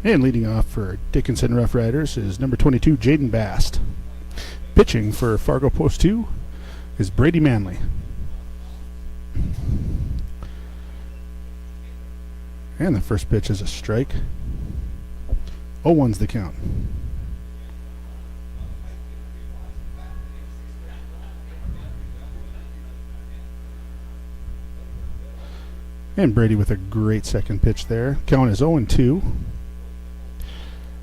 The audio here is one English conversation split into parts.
And leading off for Dickinson Rough Riders is number 22, Jaden Bast. Pitching for Fargo Post 2 is Brady Manley. And the first pitch is a strike. 0-1's the count. And Brady with a great second pitch there. Count is 0-2.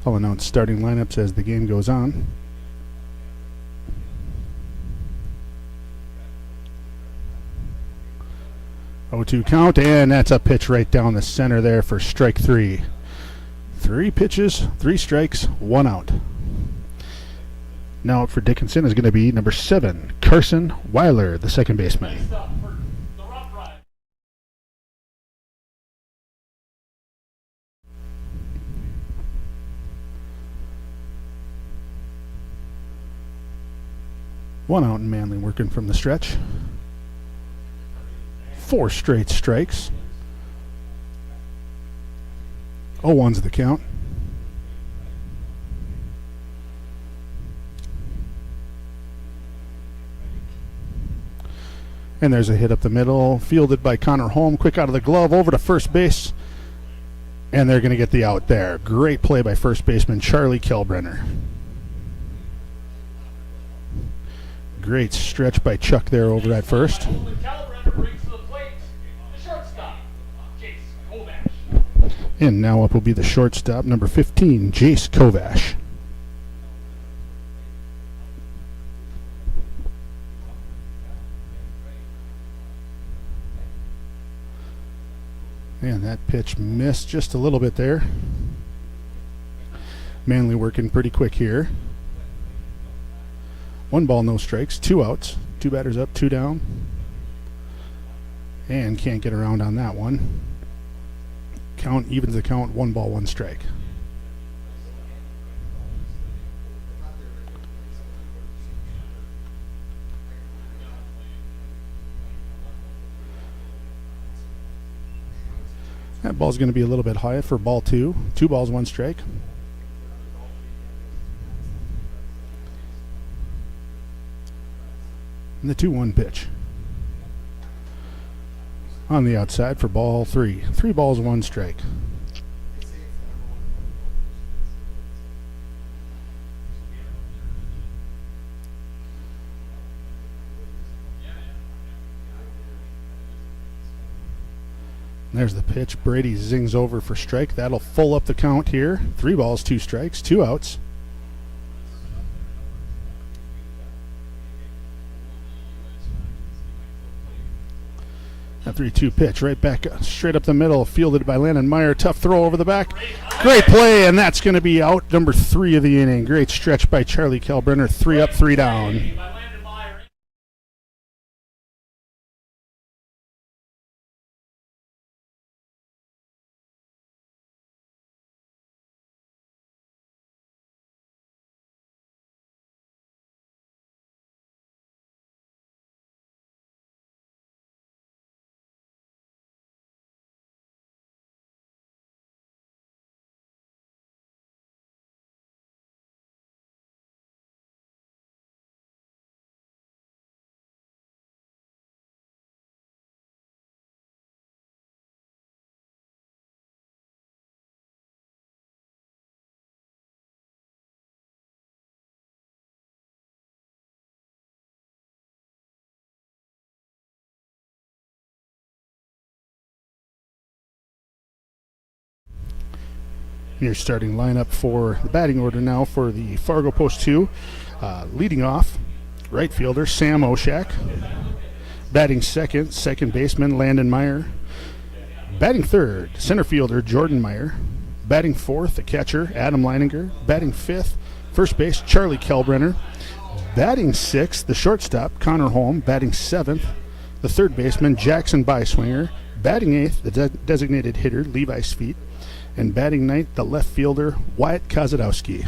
I'll announce starting lineups as the game goes on. Oh, 2 count, and that's a pitch right down the center there for strike 3. 3 pitches, 3 strikes, 1 out. Now up for Dickinson is going to be number 7, Carson Weiler, the second baseman. One out and Manley working from the stretch. 4 straight strikes. 0-1's the count. And there's a hit up the middle, fielded by Connor Holm. Quick out of the glove, over to first base. And they're going to get the out there. Great play by first baseman Charlie Kellbrenner. Great stretch by Chuck there over at first. And now up will be the shortstop, number 15, Jace Kovash. And that pitch missed just a little bit there. Manley working pretty quick here. 1 ball, no strikes, 2 outs. 2 batters up, 2 down. And can't get around on that one. Count evens the count, 1 ball, 1 strike. That ball's going to be a little bit high for ball 2. 2 balls, 1 strike. And the 2-1 pitch. On the outside for ball 3. 3 balls, 1 strike. There's the pitch. Brady zings over for strike. That'll full up the count here. 3 balls, 2 strikes, 2 outs. A 3-2 pitch right back straight up the middle, fielded by Landon Meyer. Tough throw over the back. Great play, and that's going to be out number 3 of the inning. Great stretch by Charlie Kellbrenner. 3 up, 3 down. Your starting lineup for the batting order now for the Fargo Post 2. Leading off, right fielder Sam Oshak. Batting second, second baseman Landon Meyer. Batting third, center fielder Jordan Meyer. Batting fourth, the catcher Adam Leininger. Batting fifth, first base Charlie Kellbrenner. Batting sixth, the shortstop Connor Holm. Batting seventh, the third baseman Jackson Byswinger. Batting eighth, the designated hitter Levi Sweet. And batting ninth, the left fielder Wyatt Kozadowski.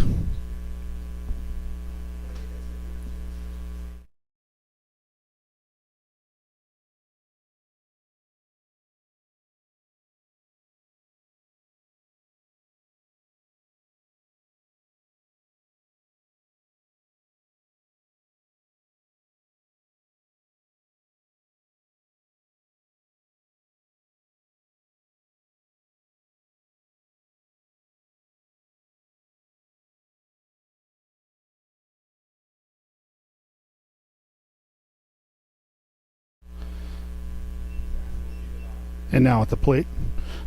And now at the plate,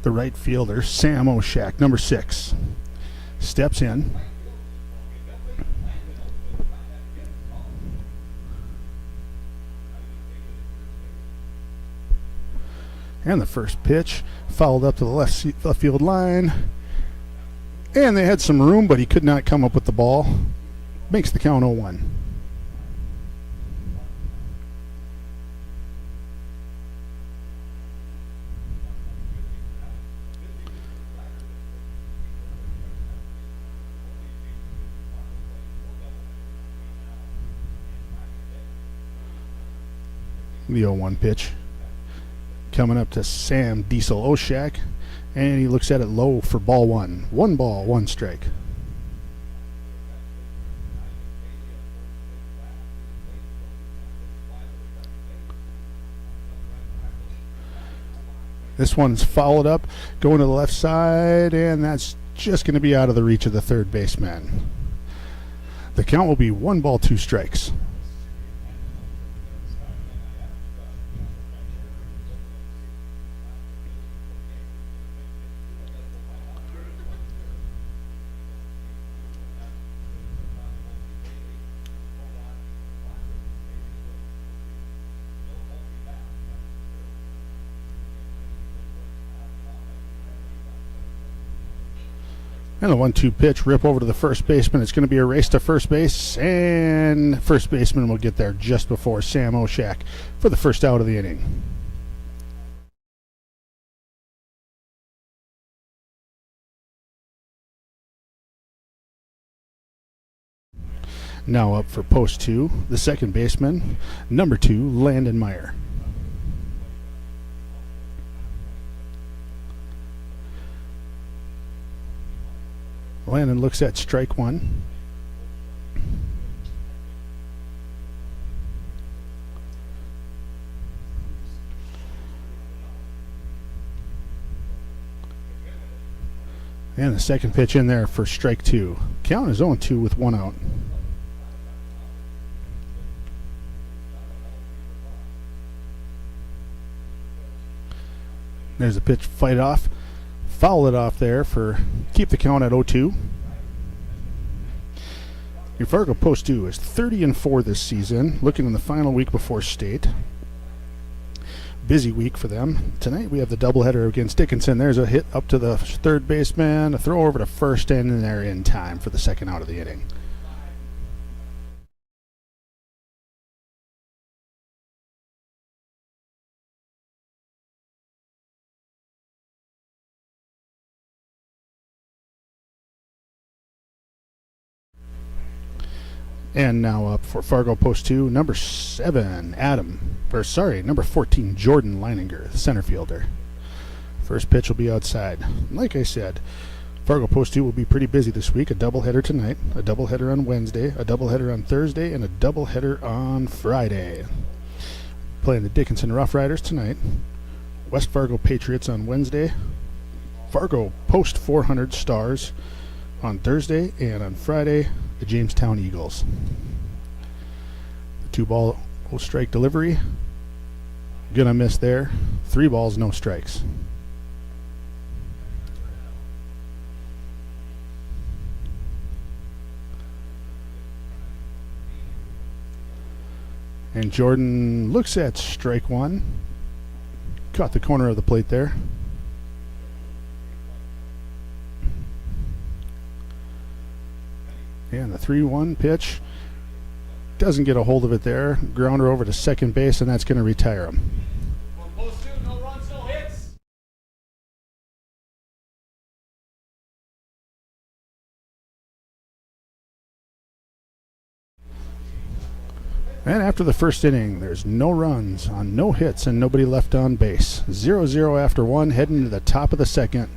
the right fielder, Sam Oshak, number 6, steps in. And the first pitch fouled up to the left field line. And they had some room, but he could not come up with the ball. Makes the count 0-1. The 0-1 pitch coming up to Sam Diesel Oshak, and he looks at it low for ball 1. 1 ball, 1 strike. This one's fouled up, going to the left side, and that's just going to be out of the reach of the third baseman. The count will be 1 ball, 2 strikes. And the 1-2 pitch, rip over to the first baseman. It's going to be a race to first base, and first baseman will get there just before Sam Oshak for the first out of the inning. Now up for post 2, the second baseman, number 2, Landon Meyer. Landon looks at strike 1. And the second pitch in there for strike 2. Count is 0-2 with 1 out. There's a pitch, fight off. Foul it off there for keep the count at 0-2. Your Fargo Post 2 is 30-4 this season, looking in the final week before state. Busy week for them. Tonight we have the doubleheader against Dickinson. There's a hit up to the third baseman, a throw over to first, and they're in time for the second out of the inning. And now up for Fargo Post 2, number 7, number 14, Jordan Leininger, the center fielder. First pitch will be outside. Like I said, Fargo Post 2 will be pretty busy this week. A doubleheader tonight, a doubleheader on Wednesday, a doubleheader on Thursday, and a doubleheader on Friday. Playing the Dickinson Rough Riders tonight, West Fargo Patriots on Wednesday, Fargo Post 400 Stars on Thursday, and on Friday, the Jamestown Eagles. The 2-ball strike delivery. Gonna miss there. 3 balls, no strikes. And Jordan looks at strike 1. Caught the corner of the plate there. And the 3-1 pitch doesn't get a hold of it there. Grounder over to second base, and that's going to retire him. No runs, no hits. And after the first inning, there's no runs on no hits and nobody left on base. 0-0 after 1, heading to the top of the second.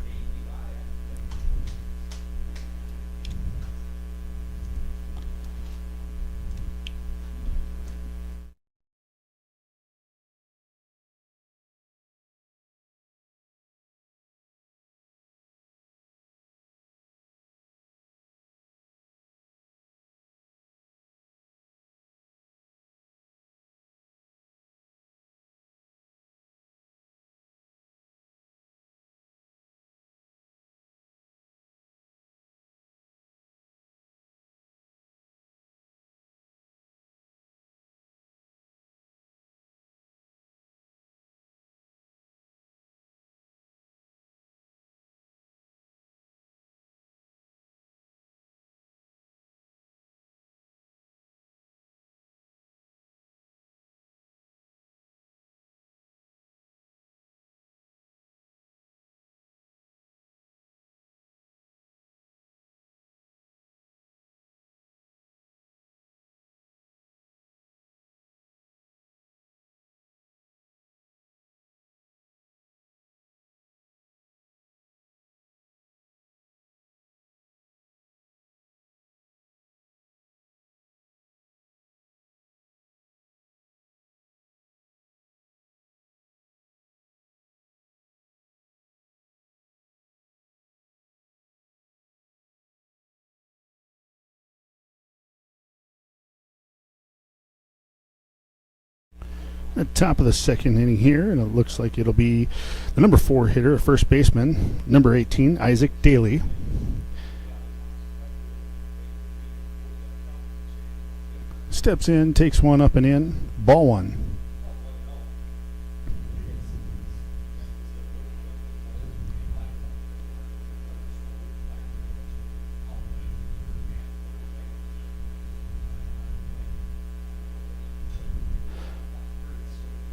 At top of the second inning here, and it looks like it'll be the number 4 hitter, first baseman, number 18, Isaac Daly. Steps in, takes one up and in, ball 1.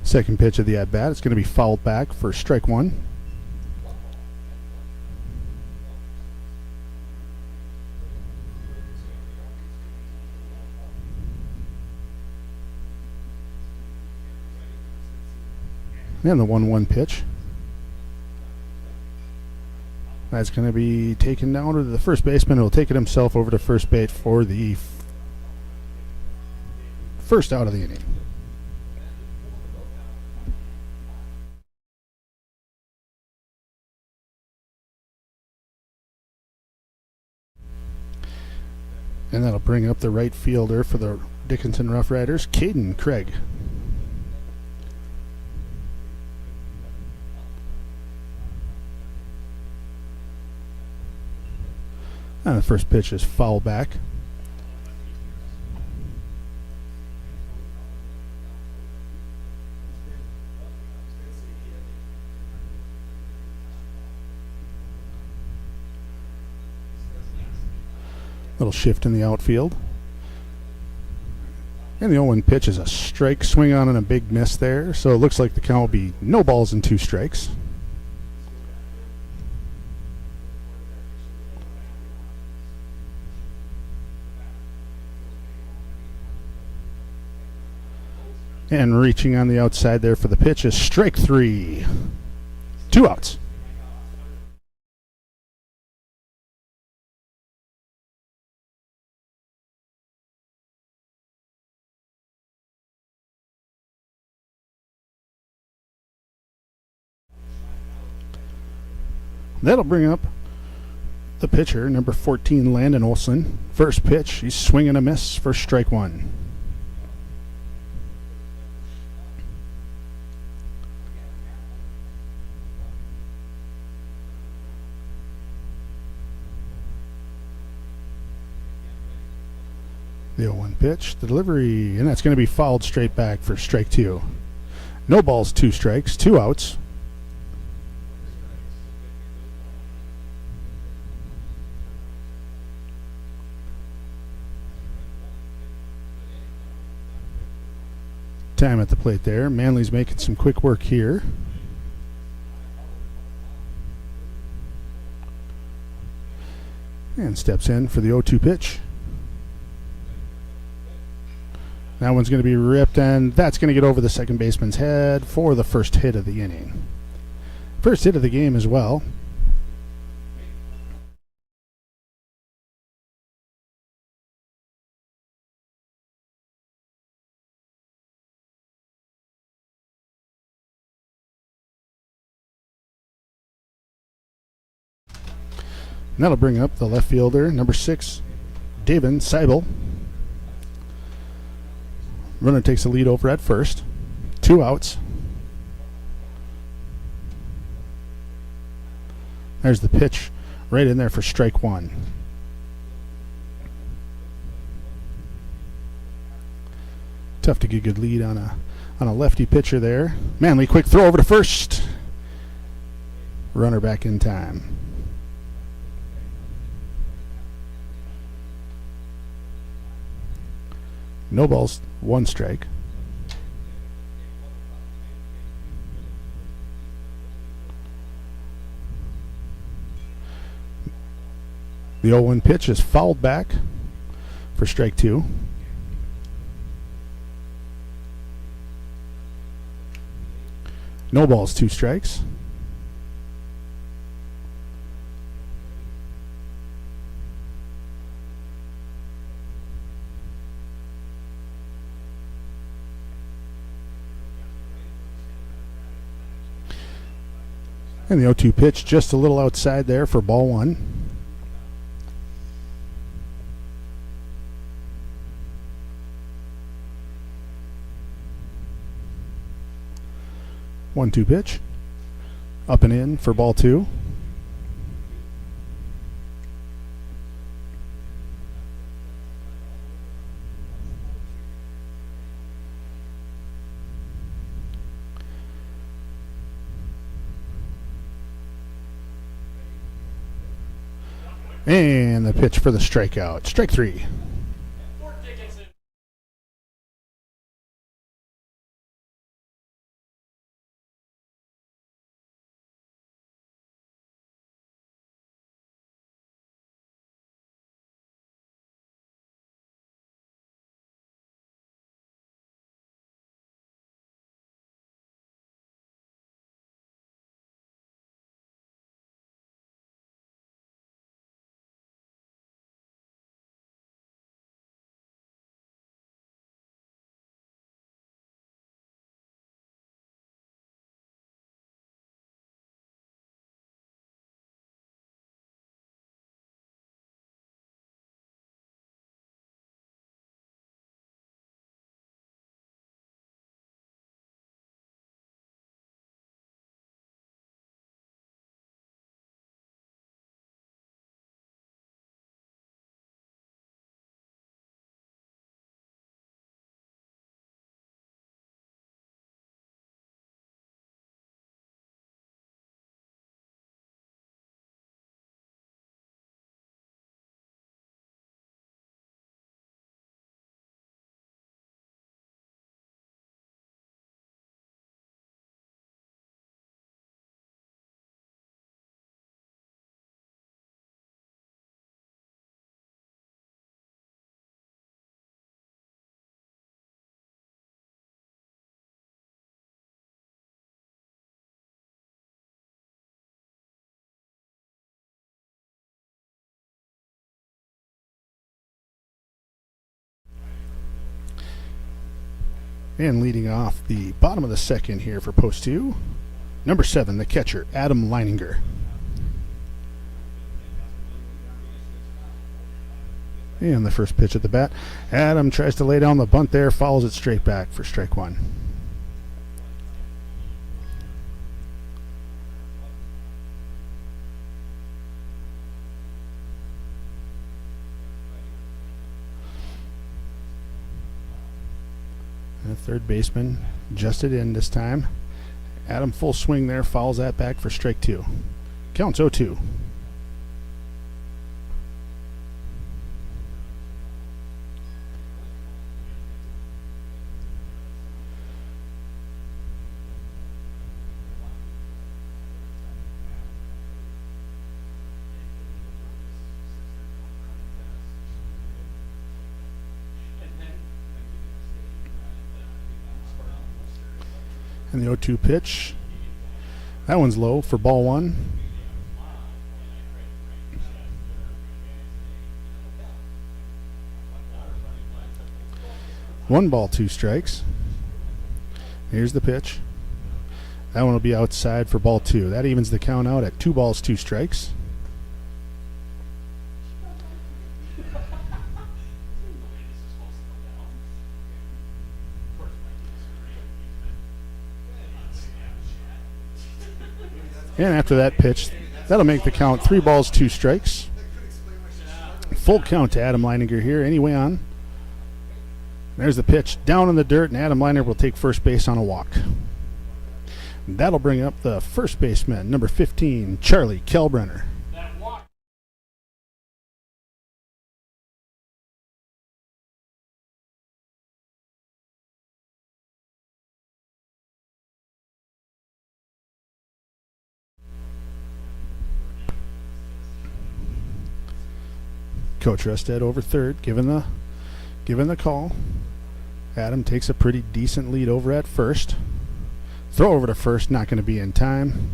Second pitch of the at-bat. It's going to be fouled back for strike 1. And the 1-1 pitch. That's going to be taken down to the first baseman. He'll take it himself over to first base for the first out of the inning. And that'll bring up the right fielder for the Dickinson Rough Riders, Caden Craig. And the first pitch is foul back. Little shift in the outfield. And the 0-1 pitch is a strike, swing on and a big miss there. So it looks like the count will be no balls and 2 strikes. And reaching on the outside there for the pitch is strike 3. 2 outs. That'll bring up the pitcher, number 14, Landon Olson. First pitch, he's swinging a miss for strike 1. The 0-1 pitch, the delivery, and that's going to be fouled straight back for strike 2. No balls, 2 strikes, 2 outs. Time at the plate there. Manley's making some quick work here. And steps in for the 0-2 pitch. That one's going to be ripped, and that's going to get over the second baseman's head for the first hit of the inning. First hit of the game as well. And that'll bring up the left fielder, number 6, David Seibel. Runner takes the lead over at first. 2 outs. There's the pitch right in there for strike 1. Tough to get a good lead on a lefty pitcher there. Manley, quick throw over to first. Runner back in time. No balls, 1 strike. The 0-1 pitch is fouled back for strike 2. No balls, 2 strikes. And the 0-2 pitch just a little outside there for ball 1. 1-2 pitch. Up and in for ball 2. And the pitch for the strikeout. Strike 3. For Dickinson. And leading off the bottom of the second here for post 2, number 7, the catcher, Adam Leininger. And the first pitch at the bat. Adam tries to lay down the bunt there, follows it straight back for strike 1. The third baseman adjusted in this time. Adam full swing there, fouls that back for strike 2. Counts 0-2. And the 0-2 pitch. That one's low for ball 1. One ball, 2 strikes. Here's the pitch. That one will be outside for ball 2. That evens the count out at 2 balls, 2 strikes. And after that pitch, that'll make the count 3 balls, 2 strikes. Full count to Adam Leininger here. Anyway on. There's the pitch down in the dirt, and Adam Leininger will take first base on a walk. That'll bring up the first baseman, number 15, Charlie Kalbrenner. That walk. Coach Rusted over third, given the call. Adam takes a pretty decent lead over at first. Throw over to first, not going to be in time.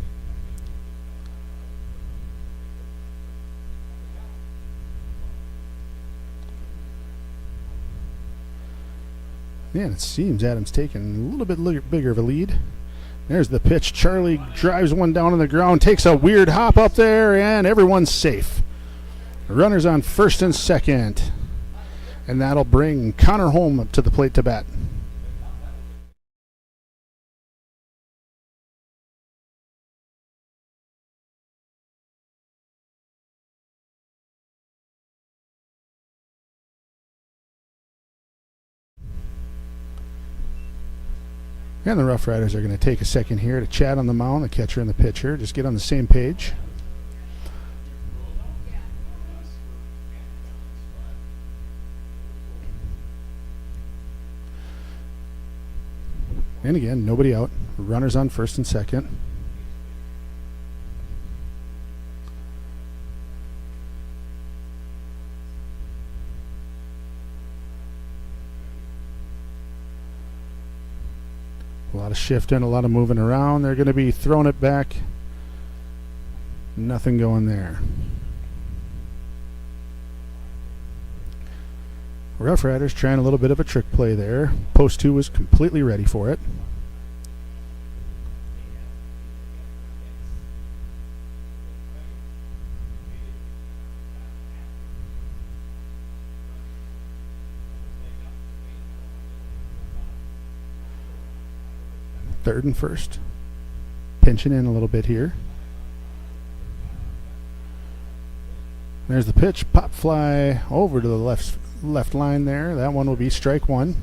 Yeah, it seems Adam's taking a little bit bigger of a lead. There's the pitch. Charlie drives one down on the ground, takes a weird hop up there, and everyone's safe. Runners on first and second. And that'll bring Connor Holm up to the plate to bat. And the Rough Riders are going to take a second here to chat on the mound, the catcher and the pitcher. Just get on the same page. And again, nobody out. Runners on first and second. A lot of shifting, a lot of moving around. They're going to be throwing it back. Nothing going there. Rough Riders trying a little bit of a trick play there. Post 2 was completely ready for it. Third and first. Pinching in a little bit here. There's the pitch. Pop fly over to the left line there. That one will be strike one.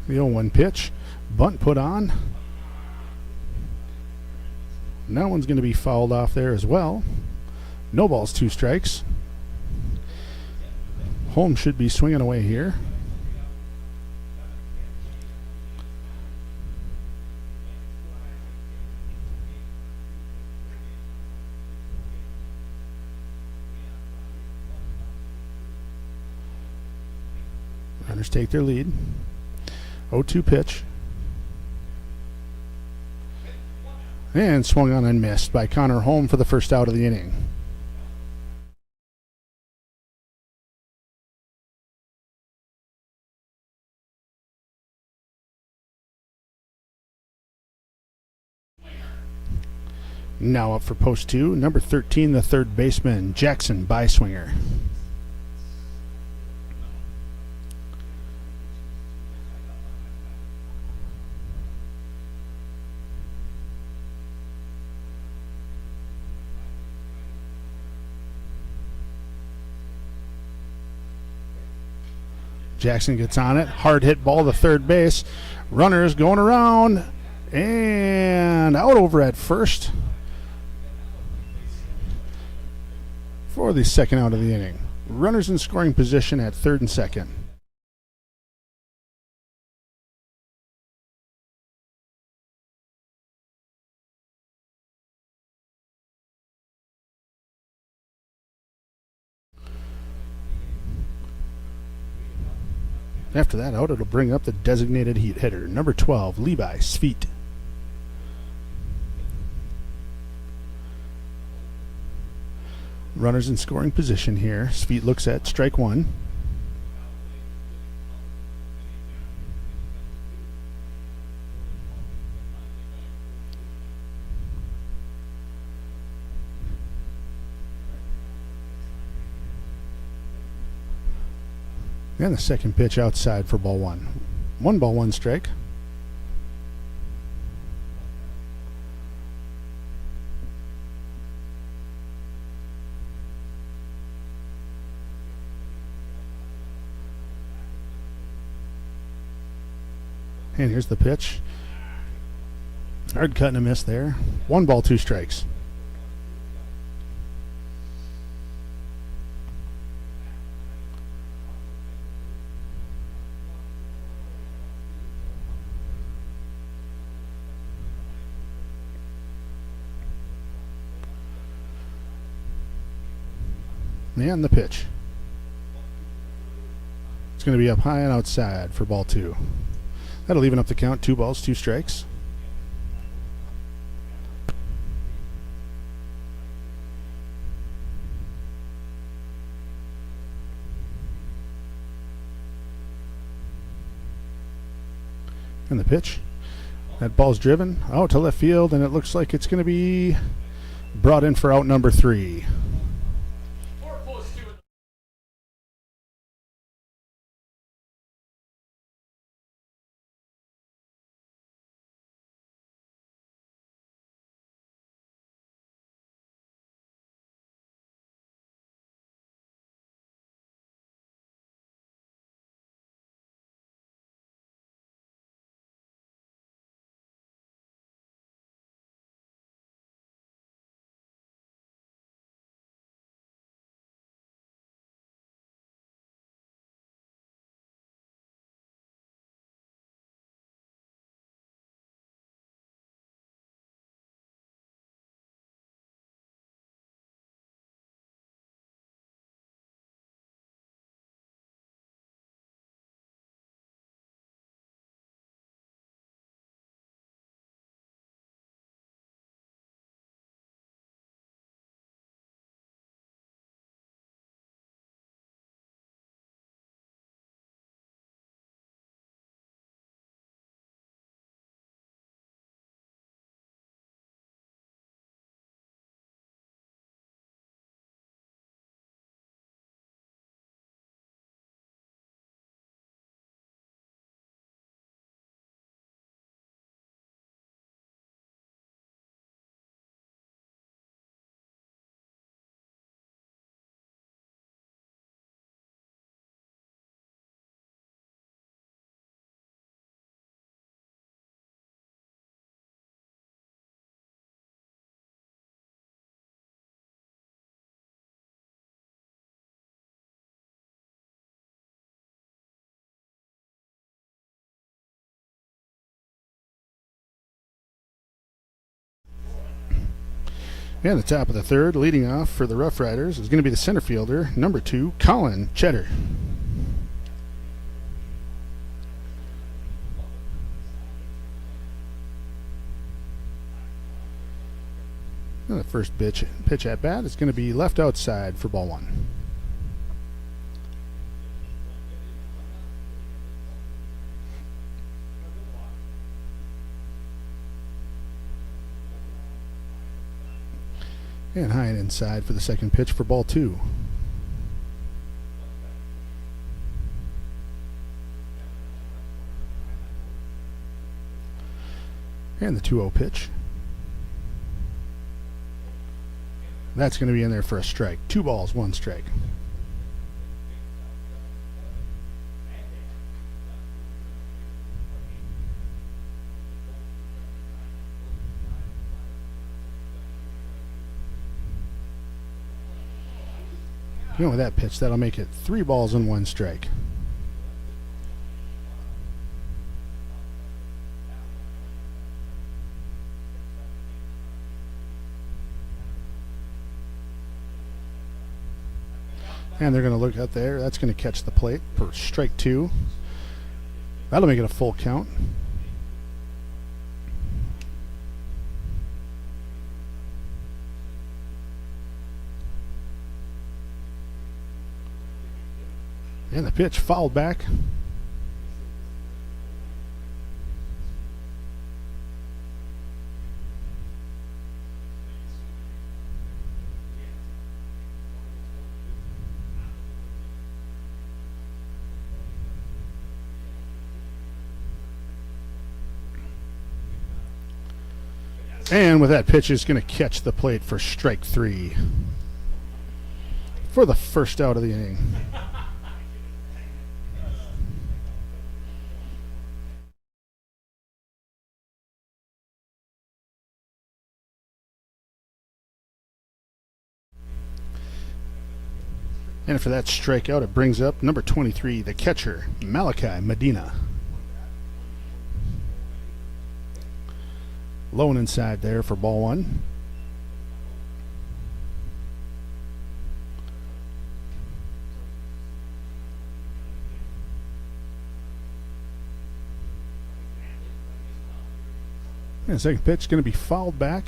The 0-1 pitch. Bunt put on. And that one's going to be fouled off there as well. No balls, 2 strikes. Holmes should be swinging away here. Runners take their lead. 0-2 pitch. And swung on and missed by Connor Holm for the first out of the inning. Now up for post 2, number 13, the third baseman, Jackson Byswinger. Jackson gets on it. Hard hit ball to third base. Runners going around and out over at first for the second out of the inning. Runners in scoring position at third and second. After that out, it'll bring up the designated heat hitter, number 12, Levi Sweet. Runners in scoring position here. Sweet looks at strike one. And the second pitch outside for ball one. 1 ball, 1 strike. And here's the pitch. Hard cut and a miss there. 1 ball, 2 strikes. And the pitch. It's going to be up high and outside for ball 2. That'll even up the count. 2 balls, 2 strikes. And the pitch. That ball's driven out to left field, and it looks like it's going to be Brought in for out number 3. Four post two. And the top of the 3rd, leading off for the Rough Riders, is going to be the center fielder, number 2, Colin Cheddar. And the first pitch at bat is going to be left outside for ball 1. And high and inside for the second pitch for ball 2. And the 2-0 pitch. That's going to be in there for a strike. 2 balls, 1 strike. With that pitch, that'll make it 3 balls and 1 strike. And they're going to look out there. That's going to catch the plate for strike 2. That'll make it a full count. And the pitch fouled back. And with that pitch, is going to catch the plate for strike 3 for the first out of the inning. And for that strikeout, it brings up number 23, the catcher, Malachi Medina. Low and inside there for ball 1. And the second pitch is going to be fouled back,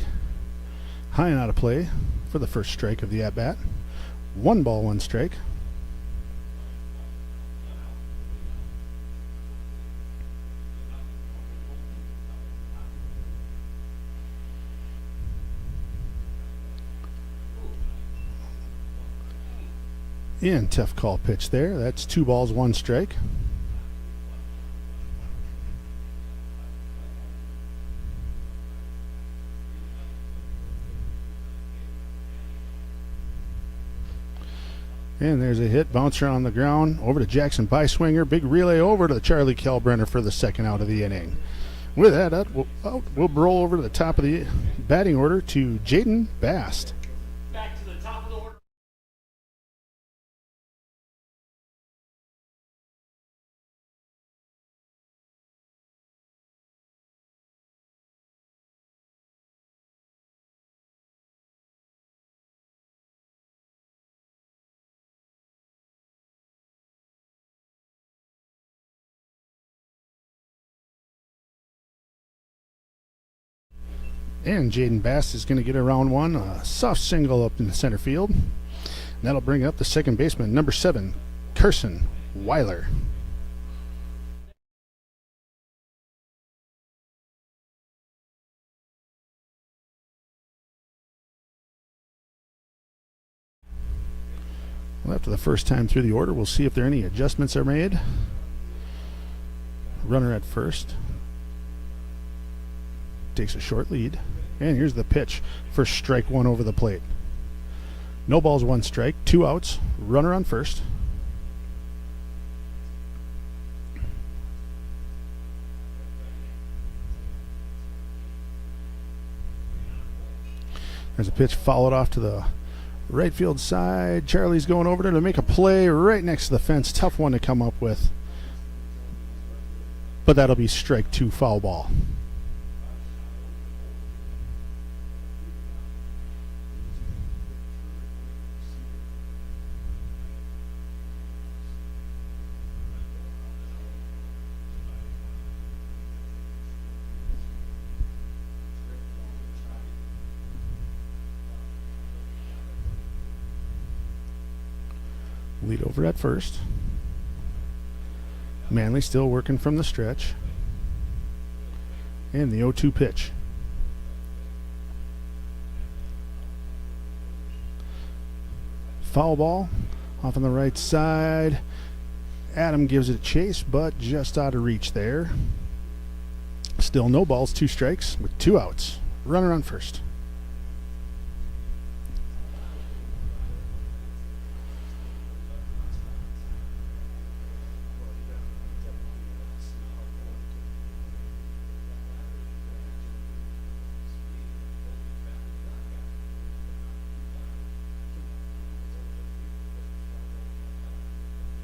high and out of play for the first strike of the at-bat. 1 ball, 1 strike. And tough call pitch there. That's 2 balls, 1 strike. And there's a hit, bouncer on the ground, over to Jackson Byswinger. Big relay over to Charlie Kalbrenner for the second out of the inning. With that, we'll roll over to the top of the batting order to Jaden Bast. Back to the top of the order. And Jaden Bast is going to get around one. A soft single up in the center field. And that'll bring up the second baseman, number 7, Carson Weiler. Well, after the first time through the order, we'll see if there are any adjustments are made. Runner at first. Takes a short lead. And here's the pitch for strike 1 over the plate. No balls, 1 strike, 2 outs, runner on first. There's a pitch followed off to the right field side. Charlie's going over there to make a play right next to the fence. Tough one to come up with. But that'll be strike 2, foul ball. Lead over at first. Manley still working from the stretch. And the 0-2 pitch. Foul ball off on the right side. Adam gives it a chase, but just out of reach there. Still no balls, 2 strikes with 2 outs. Runner on first.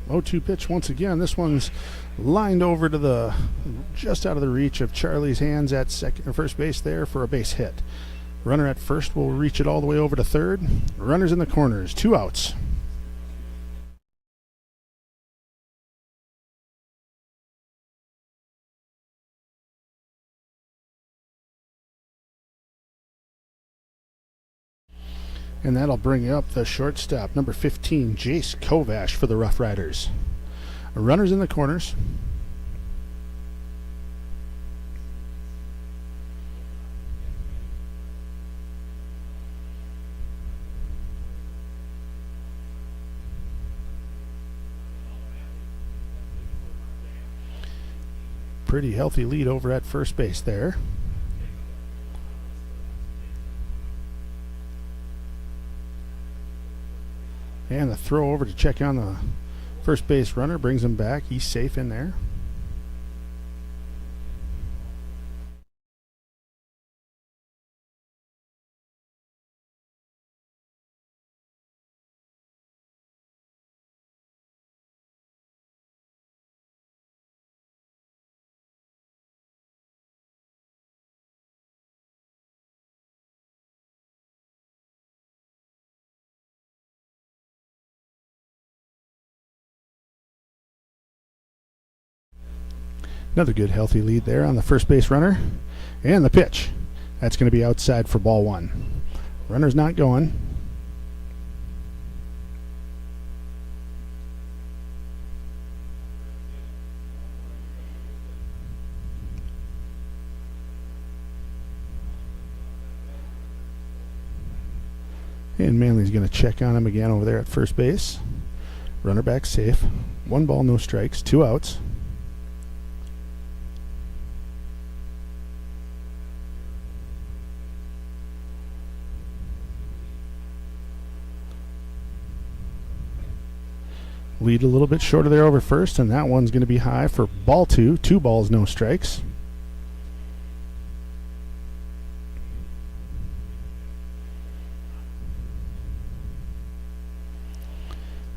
Oh, 2 pitch once again. This one's lined over to the just out of the reach of Charlie's hands at second or first base there for a base hit. Runner at first will reach it all the way over to third. Runners in the corners, 2 outs. And that'll bring up the shortstop, number 15, Jace Kovash for the Rough Riders. Runners in the corners. Pretty healthy lead over at first base there. And the throw over to check on the first base runner brings him back. He's safe in there. Another good healthy lead there on the first base runner. And the pitch. That's going to be outside for ball 1. Runner's not going. And Manley's going to check on him again over there at first base. Runner back safe. 1 ball, no strikes, 2 outs. Lead a little bit shorter there over first, and that one's going to be high for ball 2. 2 balls, no strikes.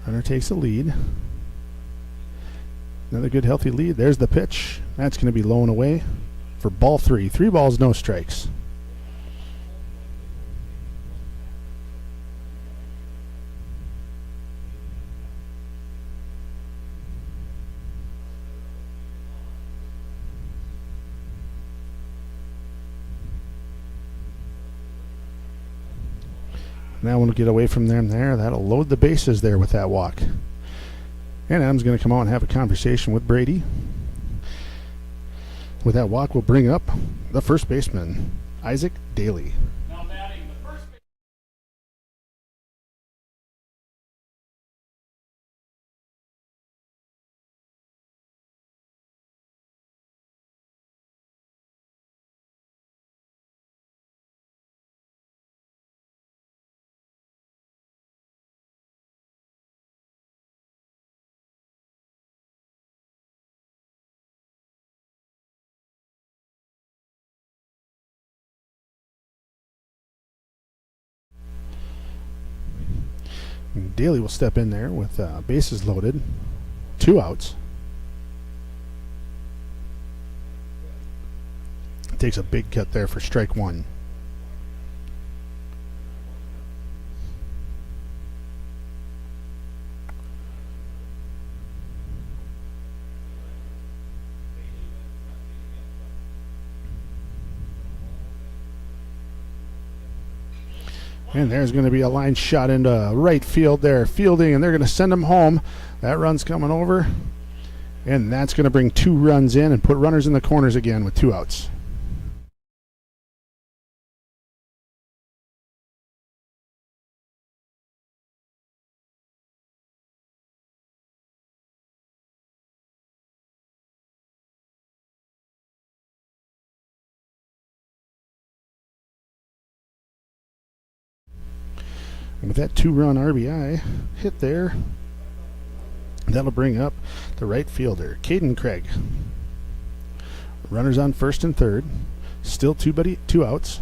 Runner takes the lead. Another good healthy lead. There's the pitch. That's going to be low and away for ball 3. 3 balls, no strikes. Now we'll get away from them there. That'll load the bases there with that walk. And Adam's going to come out and have a conversation with Brady. With that walk, we'll bring up the first baseman, Isaac Daly. Now batting the first base. Daly will step in there with bases loaded, 2 outs. Takes a big cut there for strike 1. And there's going to be a line shot into right field there, fielding, and they're going to send him home. That run's coming over, and that's going to bring 2 runs in and put runners in the corners again with 2 outs. And with that 2-run RBI hit there, that'll bring up the right fielder, Caden Craig. Runners on first and third. Still 2 outs.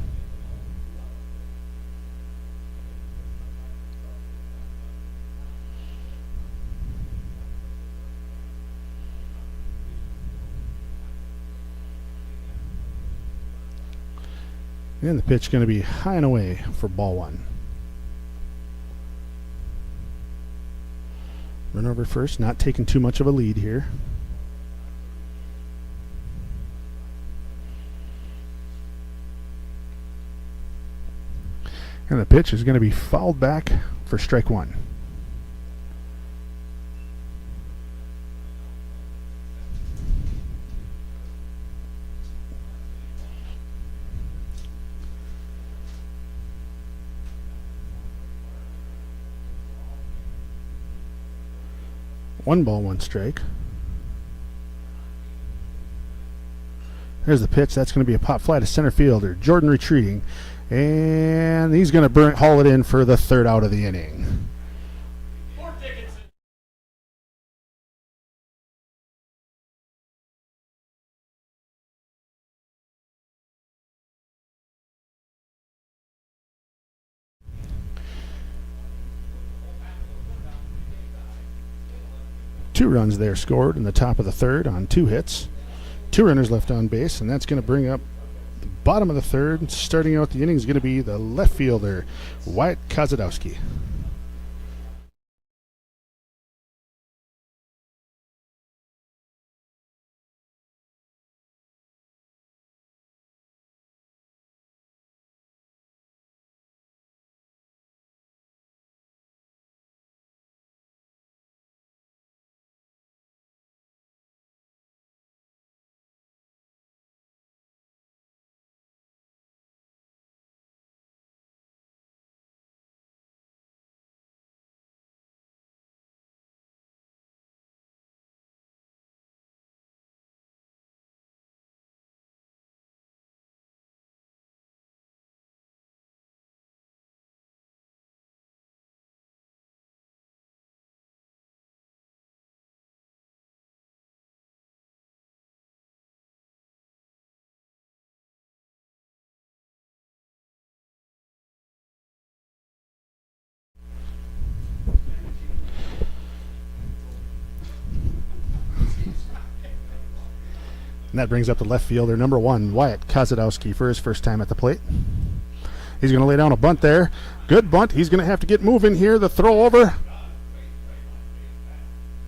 And the pitch going to be high and away for ball 1. Run over first, not taking too much of a lead here. And the pitch is going to be fouled back for strike 1. One ball, 1 strike. There's the pitch. That's going to be a pop fly to center fielder. Jordan retreating. And he's going to haul it in for the 3rd out of the inning. For Dickinson. Two runs there scored in the top of the 3rd on 2 hits. 2 runners left on base, and that's going to bring up the bottom of the 3rd. Starting out the inning is going to be the left fielder, Wyatt Kozadowski. And that brings up the left fielder, number 1, Wyatt Kozadowski, for his first time at the plate. He's going to lay down a bunt there. Good bunt. He's going to have to get moving here. The throw over.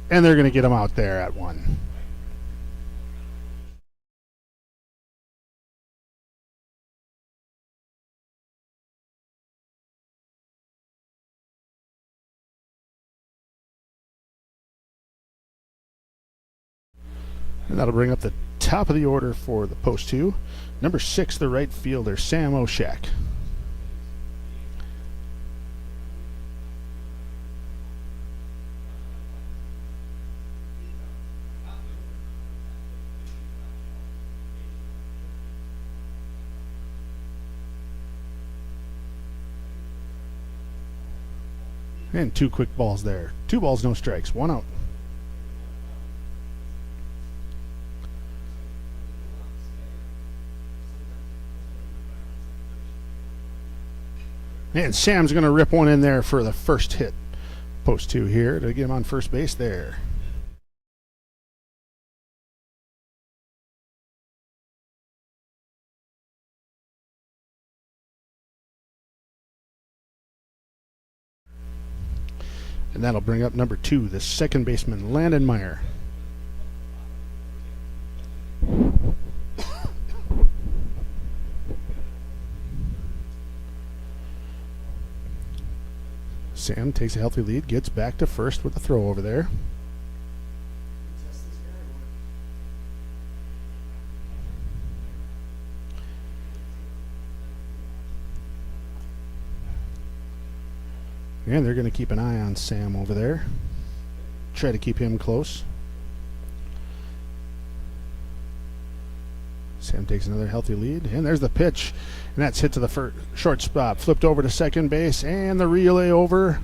And they're going to get him out there at 1. And that'll bring up the top of the order for the post 2. Number 6, the right fielder, Sam Oshak. And 2 quick balls there. 2 balls, no strikes. 1 out. And Sam's going to rip one in there for the first hit. Post 2 here to get him on first base there. And that'll bring up number 2, the second baseman, Landon Meyer. Sam takes a healthy lead, gets back to first with a throw over there. And they're going to keep an eye on Sam over there. Try to keep him close. Sam takes another healthy lead, and there's the pitch, and that's hit to the short spot, flipped over to second base, and the relay over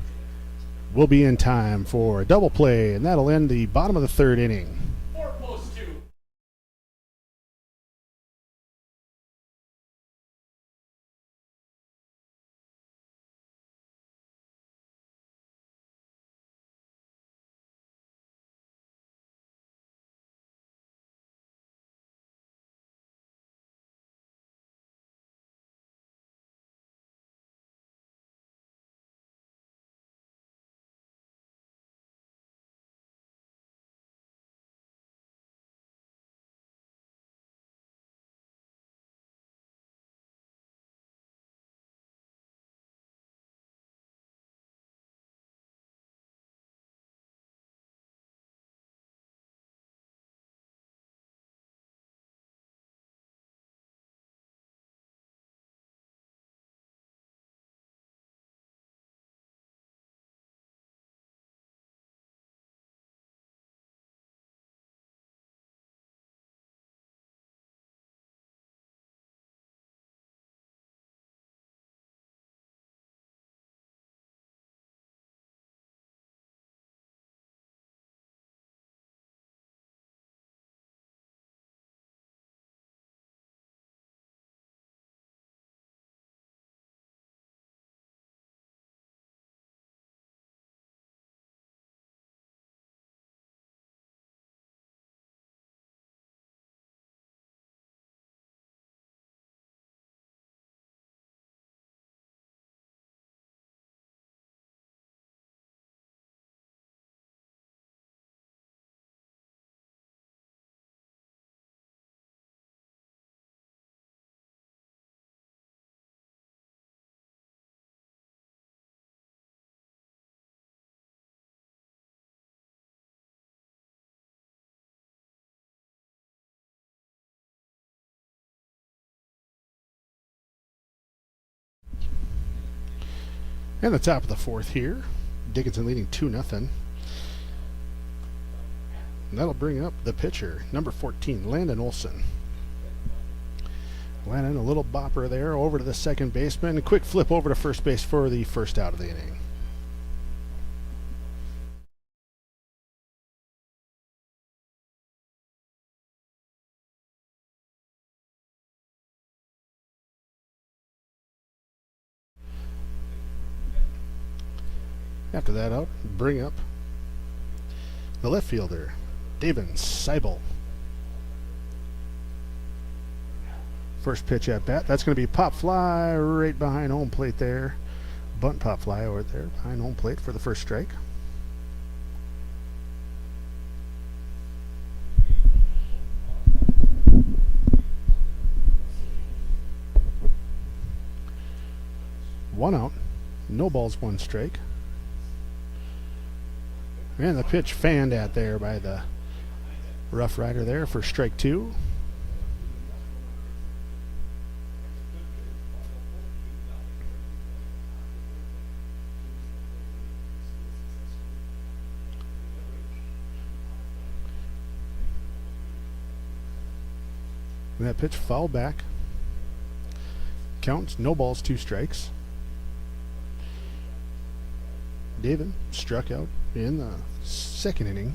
will be in time for a double play, and that'll end the bottom of the 3rd inning. For post 2. And the top of the 4th here. Dickinson leading 2-0. And that'll bring up the pitcher, number 14, Landon Olson. Landon, a little bopper there over to the second baseman. A quick flip over to first base for the first out of the inning. After that out, bring up the left fielder, David Seibel. First pitch at bat. That's going to be pop fly right behind home plate there. Bunt pop fly over there behind home plate for the first strike. One out. No balls, one strike. And the pitch fanned at there by the Rough Rider there for strike two. And that pitch fouled back. Counts, no balls, two strikes. David struck out in the second inning.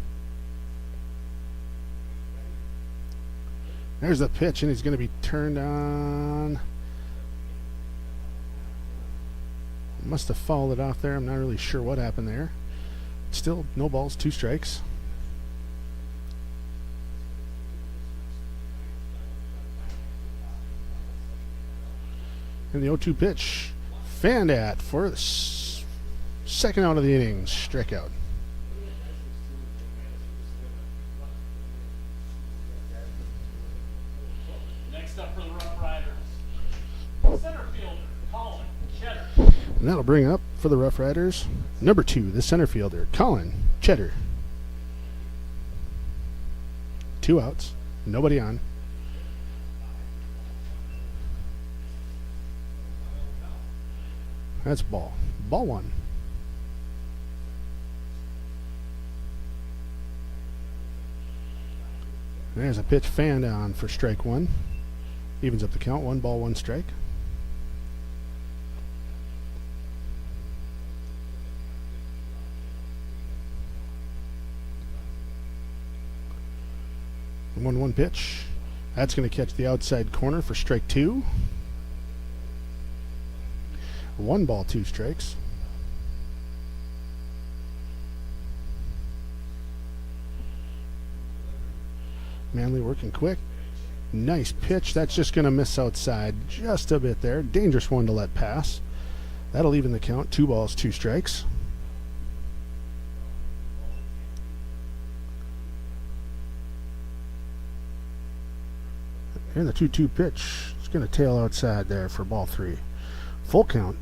There's the pitch, and he's going to be turned on. Must have fouled it off there. I'm not really sure what happened there. Still, no balls, two strikes. And the 0-2 pitch, fanned at for the second out of the inning, strikeout. Next up for the Rough Riders, center fielder, Colin Cheddar. And that'll bring up for the Rough Riders, number 2, the center fielder, Colin Cheddar. 2 outs, nobody on. That's ball. Ball 1. There's a pitch fanned on for strike 1. Evens up the count. 1 ball, 1 strike. The 1-1 pitch. That's going to catch the outside corner for strike 2. 1 ball, 2 strikes. Manley working quick. Nice pitch. That's just going to miss outside just a bit there. Dangerous one to let pass. That'll even the count. 2 balls, 2 strikes. And the 2-2 pitch. It's going to tail outside there for ball 3. Full count.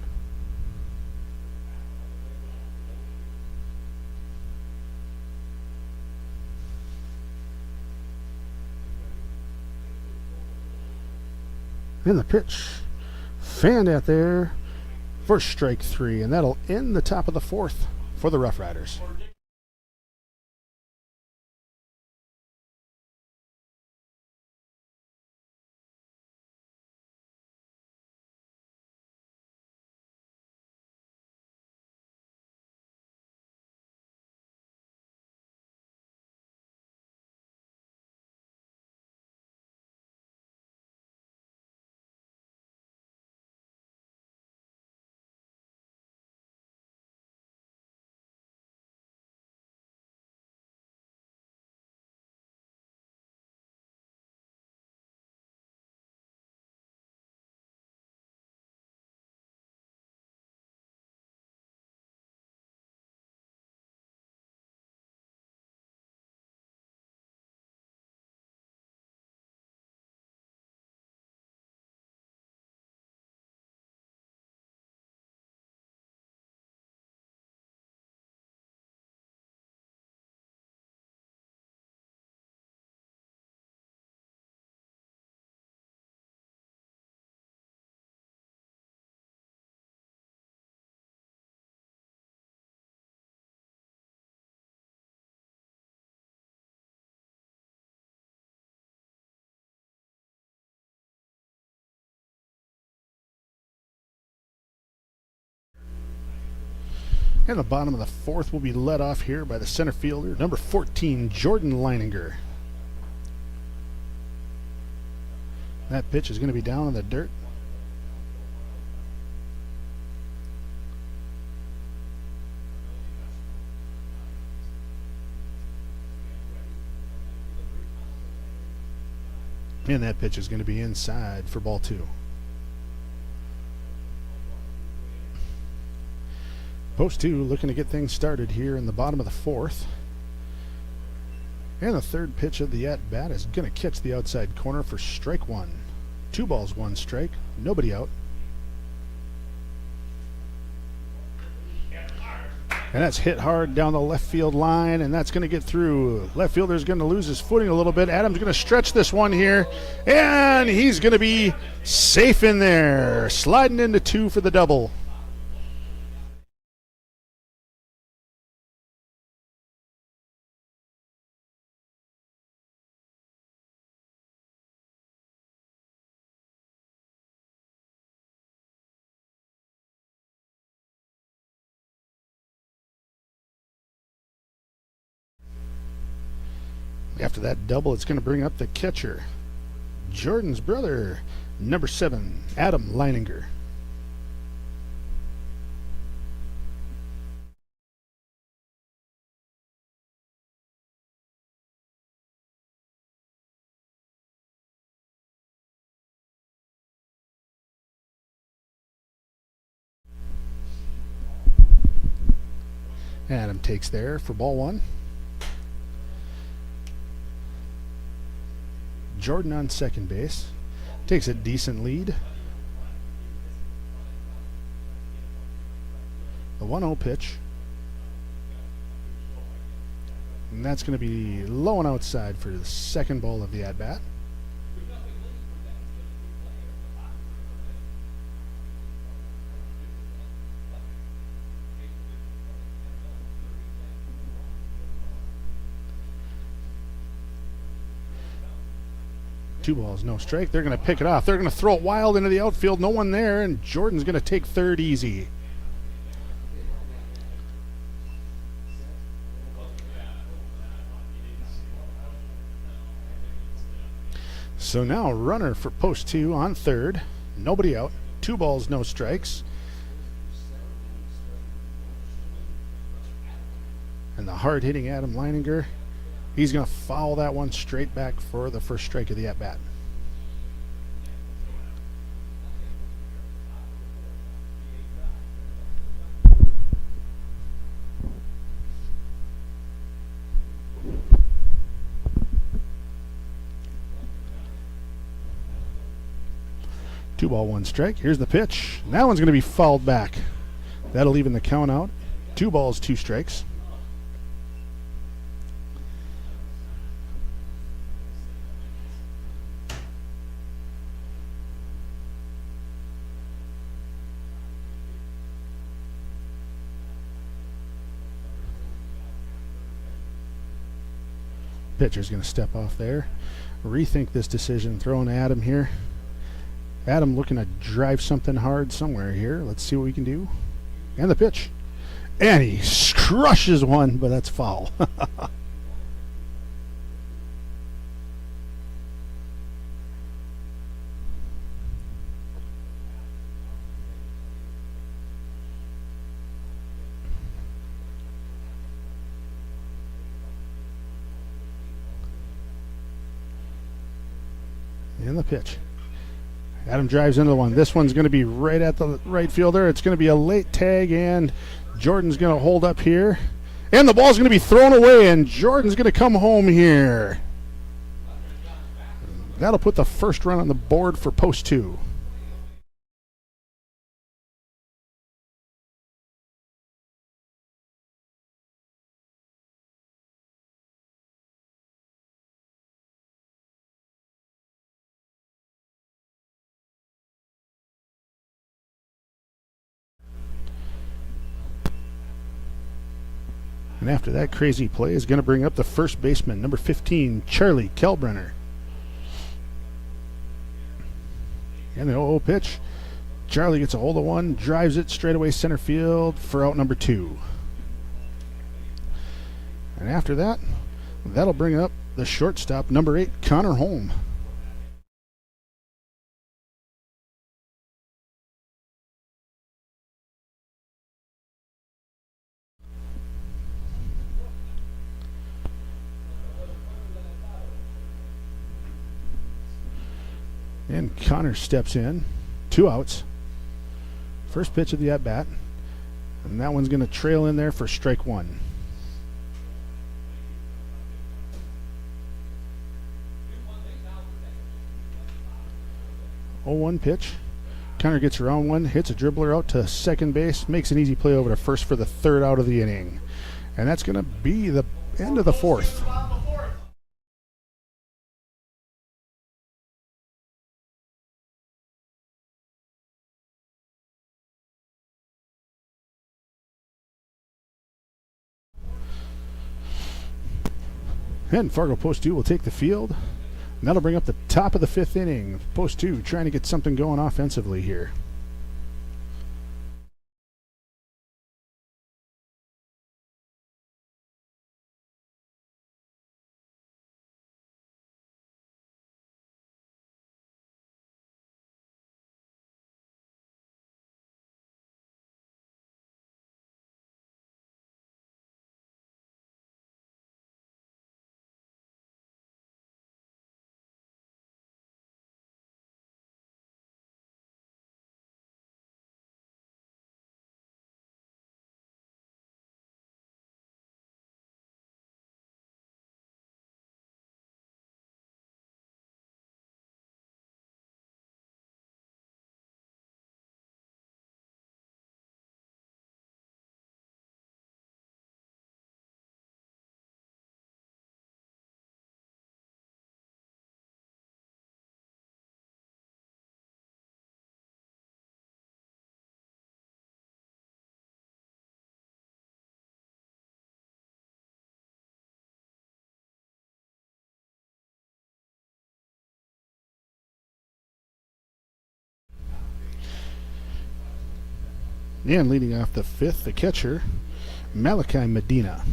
And the pitch fanned out there for strike 3, and that'll end the top of the 4th for the Rough Riders. And the bottom of the 4th will be led off here by the center fielder, number 14, Jordan Leininger. That pitch is going to be down in the dirt. And that pitch is going to be inside for ball 2. Post 2 looking to get things started here in the bottom of the 4th. And the third pitch of the at-bat is going to catch the outside corner for strike 1. 2 balls, 1 strike, nobody out. And that's hit hard down the left field line, and that's going to get through. Left fielder's going to lose his footing a little bit. Adam's going to stretch this one here, and he's going to be safe in there, sliding into 2 for the double. After that double, it's going to bring up the catcher, Jordan's brother, number 7, Adam Leininger. Adam takes there for ball 1. Jordan on second base. Takes a decent lead. The 1-0 pitch. And that's going to be low and outside for the second ball of the at-bat. Two balls, no strike. They're going to pick it off. They're going to throw it wild into the outfield. No one there, and Jordan's going to take third easy. So now runner for post 2 on third. Nobody out. 2 balls, no strikes. And the hard-hitting Adam Leininger, he's going to foul that one straight back for the first strike of the at-bat. Two ball, 1 strike. Here's the pitch. And that one's going to be fouled back. That'll even the count out. 2 balls, 2 strikes. Pitcher's going to step off there, rethink this decision, throwing Adam here. Adam looking to drive something hard somewhere here. Let's see what we can do. And the pitch. And he crushes one, but that's foul. And the pitch. Adam drives into the one. This one's going to be right at the right fielder. It's going to be a late tag, and Jordan's going to hold up here. And the ball's going to be thrown away, and Jordan's going to come home here. That'll put the first run on the board for post 2. And after that crazy play is going to bring up the first baseman, number 15, Charlie Kalbrenner. And the 0-0 pitch. Charlie gets a hold of one, drives it straight away center field for out number 2. And after that, that'll bring up the shortstop, number 8, Connor Holm. And Connor steps in. 2 outs. First pitch of the at-bat. And that one's going to trail in there for strike 1. Oh, 1 pitch. Connor gets around one, hits a dribbler out to second base, makes an easy play over to first for the 3rd out of the inning. And that's going to be the end of the 4th. And Fargo Post 2 will take the field. And that'll bring up the top of the 5th inning. Post 2 trying to get something going offensively here. And leading off the 5th, the catcher, Malachi Medina.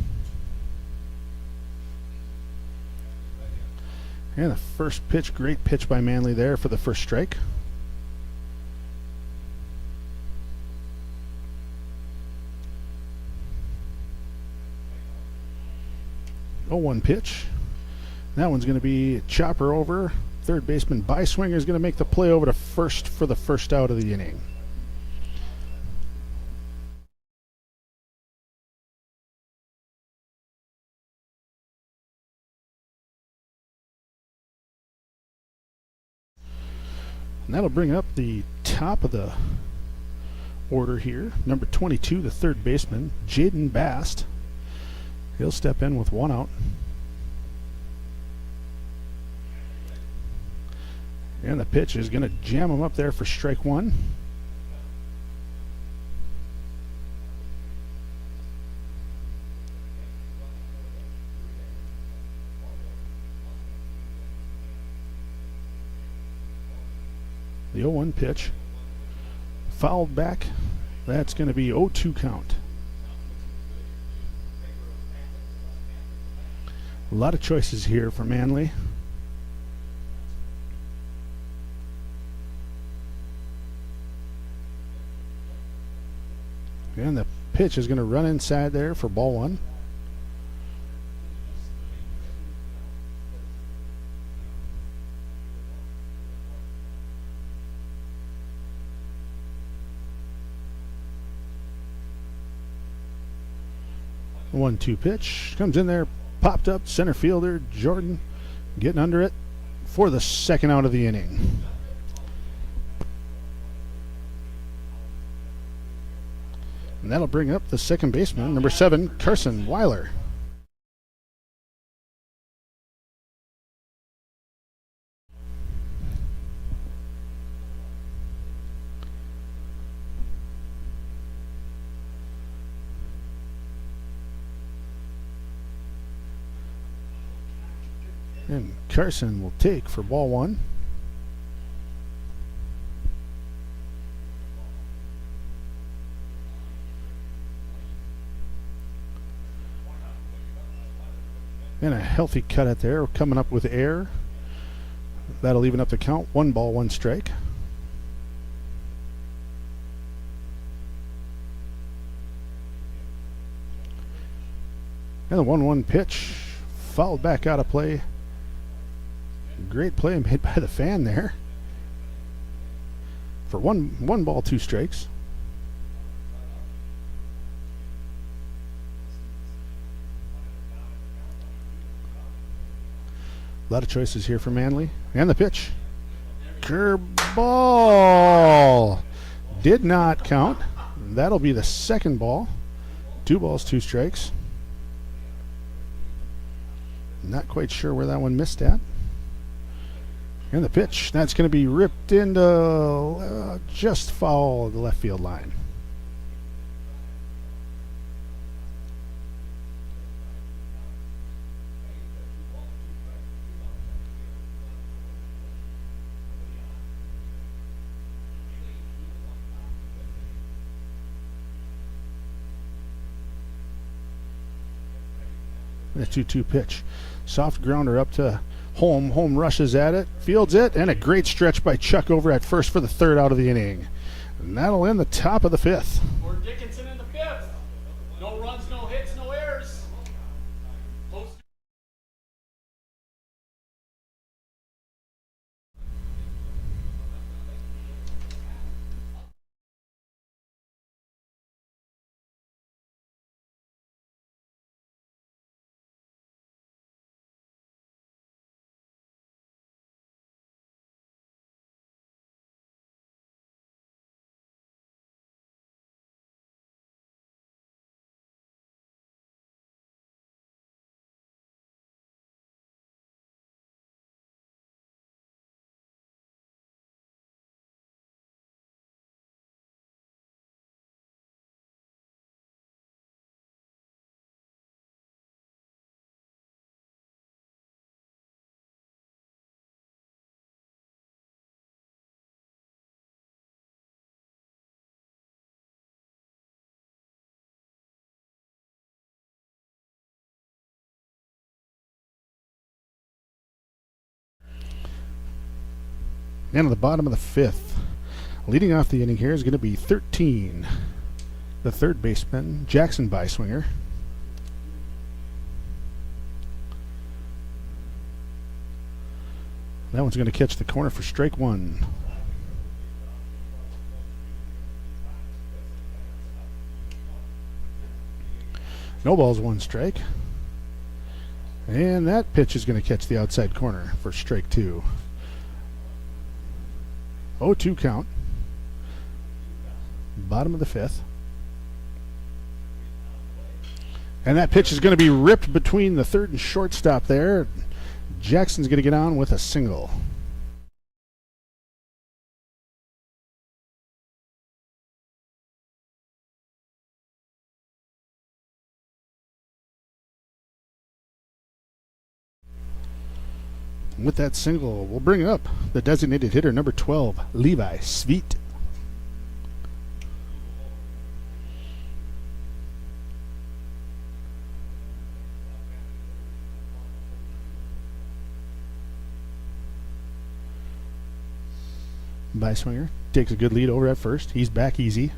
And the first pitch, great pitch by Manley there for the first strike. Oh, 1 pitch. That one's going to be a chopper over. Third baseman Byswinger is going to make the play over to first for the 1st out of the inning. And that'll bring up the top of the order here. Number 22, the 3rd baseman, Jaden Bast. He'll step in with 1 out. And the pitch is going to jam him up there for strike 1. The 0-1 pitch. Fouled back. That's going to be 0-2 count. A lot of choices here for Manley. And the pitch is going to run inside there for ball 1. The 1-2 pitch comes in there, popped up, center fielder Jordan getting under it for the 2nd out of the inning. And that'll bring up the 2nd baseman, number 7, Carson Weiler. And Carson will take for ball 1. And a healthy cut at there, coming up with air. That'll even up the count. 1 ball, 1 strike. And the 1-1 pitch, fouled back out of play. Great play made by the fan there. for one ball, 2 strikes. A lot of choices here for Manly. And the pitch. Curveball. Did not count. That'll be the second ball. 2 balls, 2 strikes. Not quite sure where that one missed at. And the pitch. That's going to be ripped into just foul of the left field line. The 2-2 pitch. Soft grounder up to Holm. Holm rushes at it, fields it, and a great stretch by Chuck over at first for the 3rd out of the inning. And that'll end the top of the 5th. For Dickinson in the 5th. No runs, no hits, no errors. Post- And at the bottom of the 5th, leading off the inning here is going to be 13. The 3rd baseman, Jackson Beiswinger. That one's going to catch the corner for strike 1. No balls, 1 strike. And that pitch is going to catch the outside corner for strike 2. 0-2 count. Bottom of the 5th. And that pitch is going to be ripped between the 3rd and shortstop there. Jackson's going to get on with a single. With that single, we'll bring up the designated hitter, number 12, Levi Sveet. Beiswinger takes a good lead over at first. He's back easy.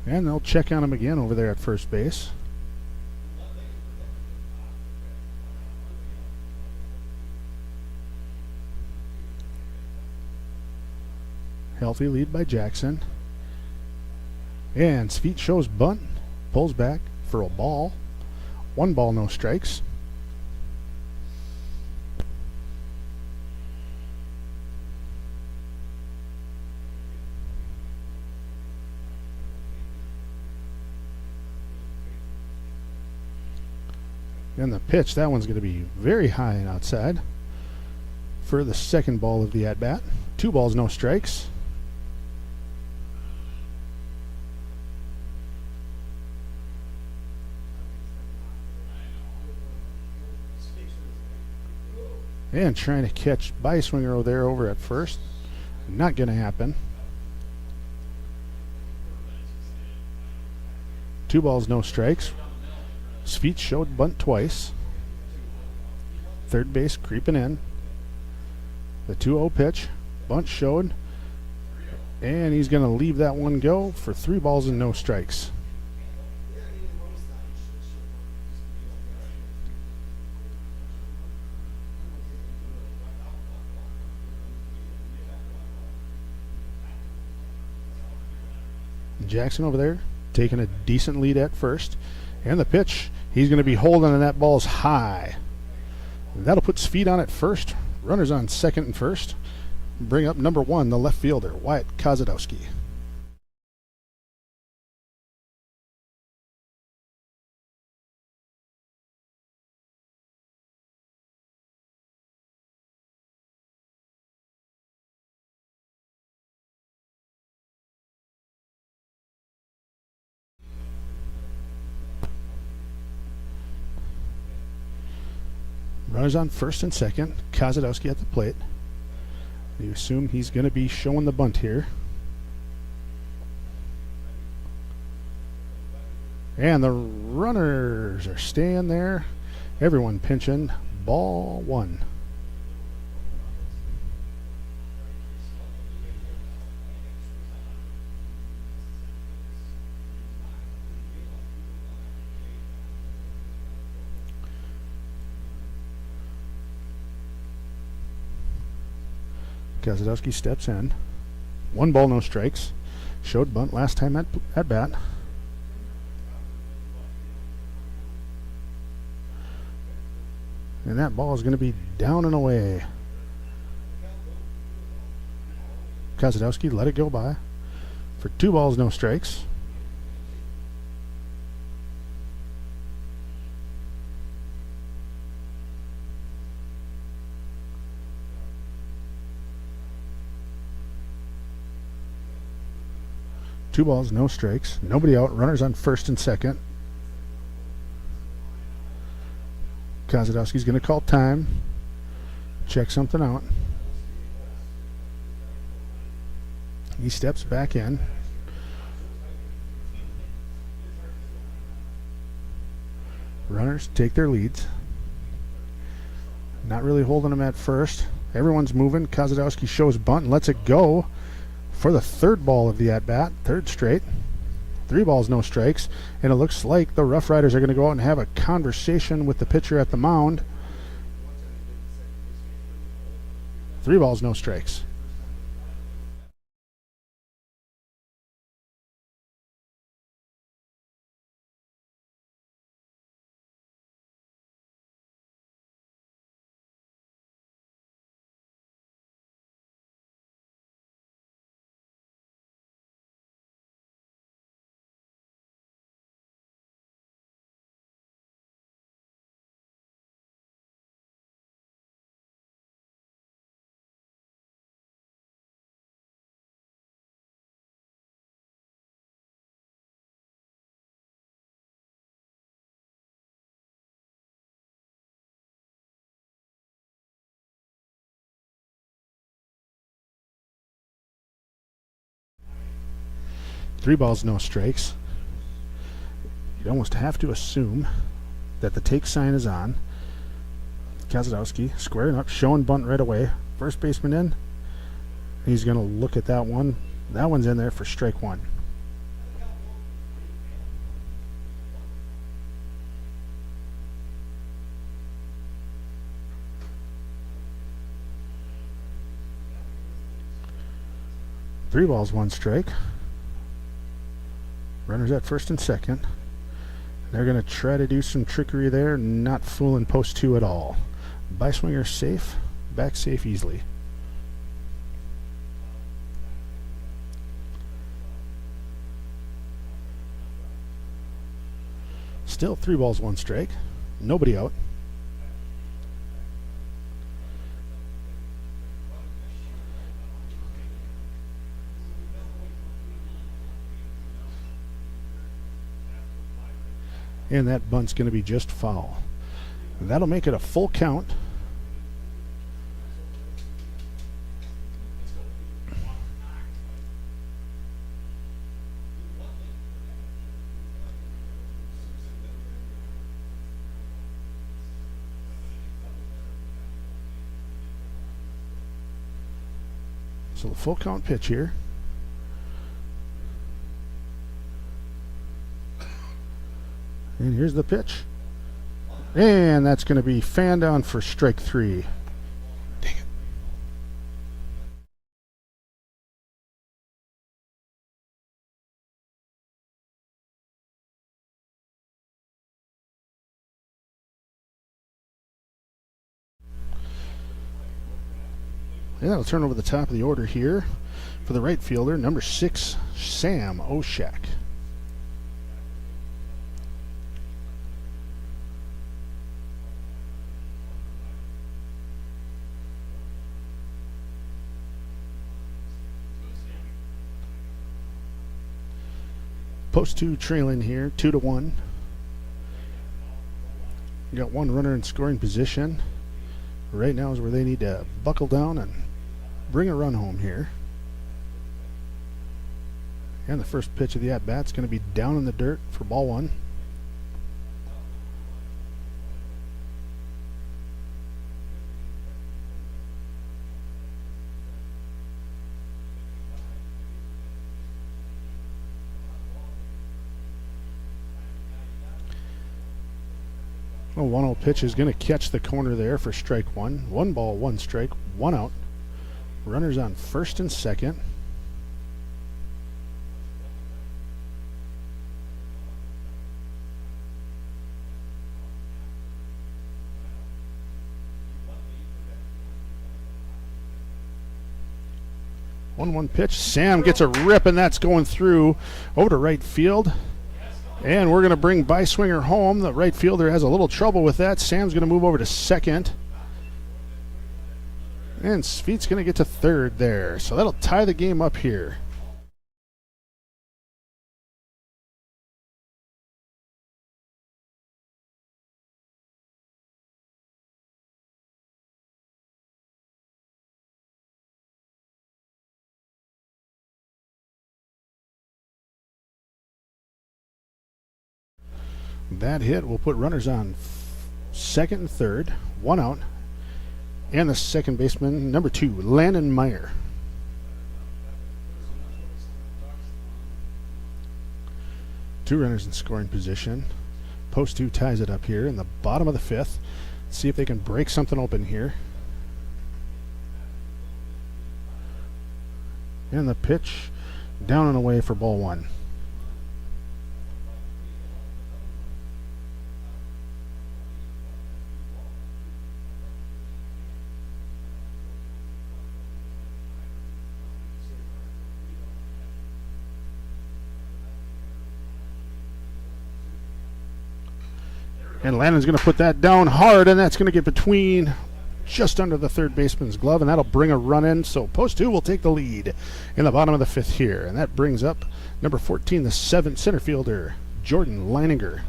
And they'll check on him again over there at first base. Healthy lead by Jackson. And Sveet shows bunt, pulls back for a ball. 1 ball, no strikes. And the pitch, that one's going to be very high and outside for the 2nd ball of the at-bat. 2 balls, no strikes. And trying to catch Beiswinger there over at first. Not going to happen. 2 balls, no strikes. Sveet showed bunt twice. 3rd base creeping in. The 2-0 pitch. Bunt showed. And he's going to leave that one go for 3 balls and no strikes. Jackson over there taking a decent lead at first. And the pitch, he's going to be holding, and that ball's high. That'll put speed on at first. Runners on second and first. Bring up number 1, the left fielder, Wyatt Kozadowski. Runners on first and second. Kozadowski at the plate. You assume he's going to be showing the bunt here. And the runners are staying there. Everyone pinching. Ball 1. Kozadowski steps in. 1 ball, no strikes. Showed bunt last time at bat. And that ball is going to be down and away. Kozadowski let it go by for 2 balls, no strikes. Two balls, no strikes. Nobody out. Runners on first and second. Kozadowski's going to call time. Check something out. He steps back in. Runners take their leads. Not really holding them at first. Everyone's moving. Kozadowski shows bunt and lets it go for the 3rd ball of the at-bat, 3rd straight. 3 balls, no strikes. And it looks like the Rough Riders are going to go out and have a conversation with the pitcher at the mound. 3 balls, no strikes. Three balls, no strikes. You'd almost have to assume that the take sign is on. Kozadowski squaring up, showing bunt right away. First baseman in. He's going to look at that one. That one's in there for strike 1. Three balls, 1 strike. Runners at first and second. They're going to try to do some trickery there, not fooling post 2 at all. By swinger safe, back safe easily. Still 3 balls, 1 strike. Nobody out. And that bunt's going to be just foul. That'll make it a full count. So the full count pitch here. And here's the pitch. And that's going to be fanned down for strike 3. And that'll turn over the top of the order here for the right fielder, number 6, Sam Oshak. Post 2 trailing here, 2-1. You got one runner in scoring position. Right now is where they need to buckle down and bring a run home here. And the first pitch of the at-bat's going to be down in the dirt for ball 1. A 1-0 pitch is going to catch the corner there for strike 1. 1 ball, 1 strike, 1 out. Runners on first and second. One pitch. Sam gets a rip, and that's going through over to right field. And we're going to bring Beiswinger home. The right fielder has a little trouble with that. Sam's going to move over to second. And Sveet's going to get to third there. So that'll tie the game up here. That hit will put runners on second and third, 1 out, and the second baseman, number 2, Landon Meyer. Two runners in scoring position. Post 2 ties it up here in the bottom of the 5th. See if they can break something open here. And the pitch down and away for ball 1. And Landon's going to put that down hard, and that's going to get between just under the third baseman's glove, and that'll bring a run in. So post 2 will take the lead in the bottom of the 5th here. And that brings up number 14, the 7th center fielder, Jordan Leininger.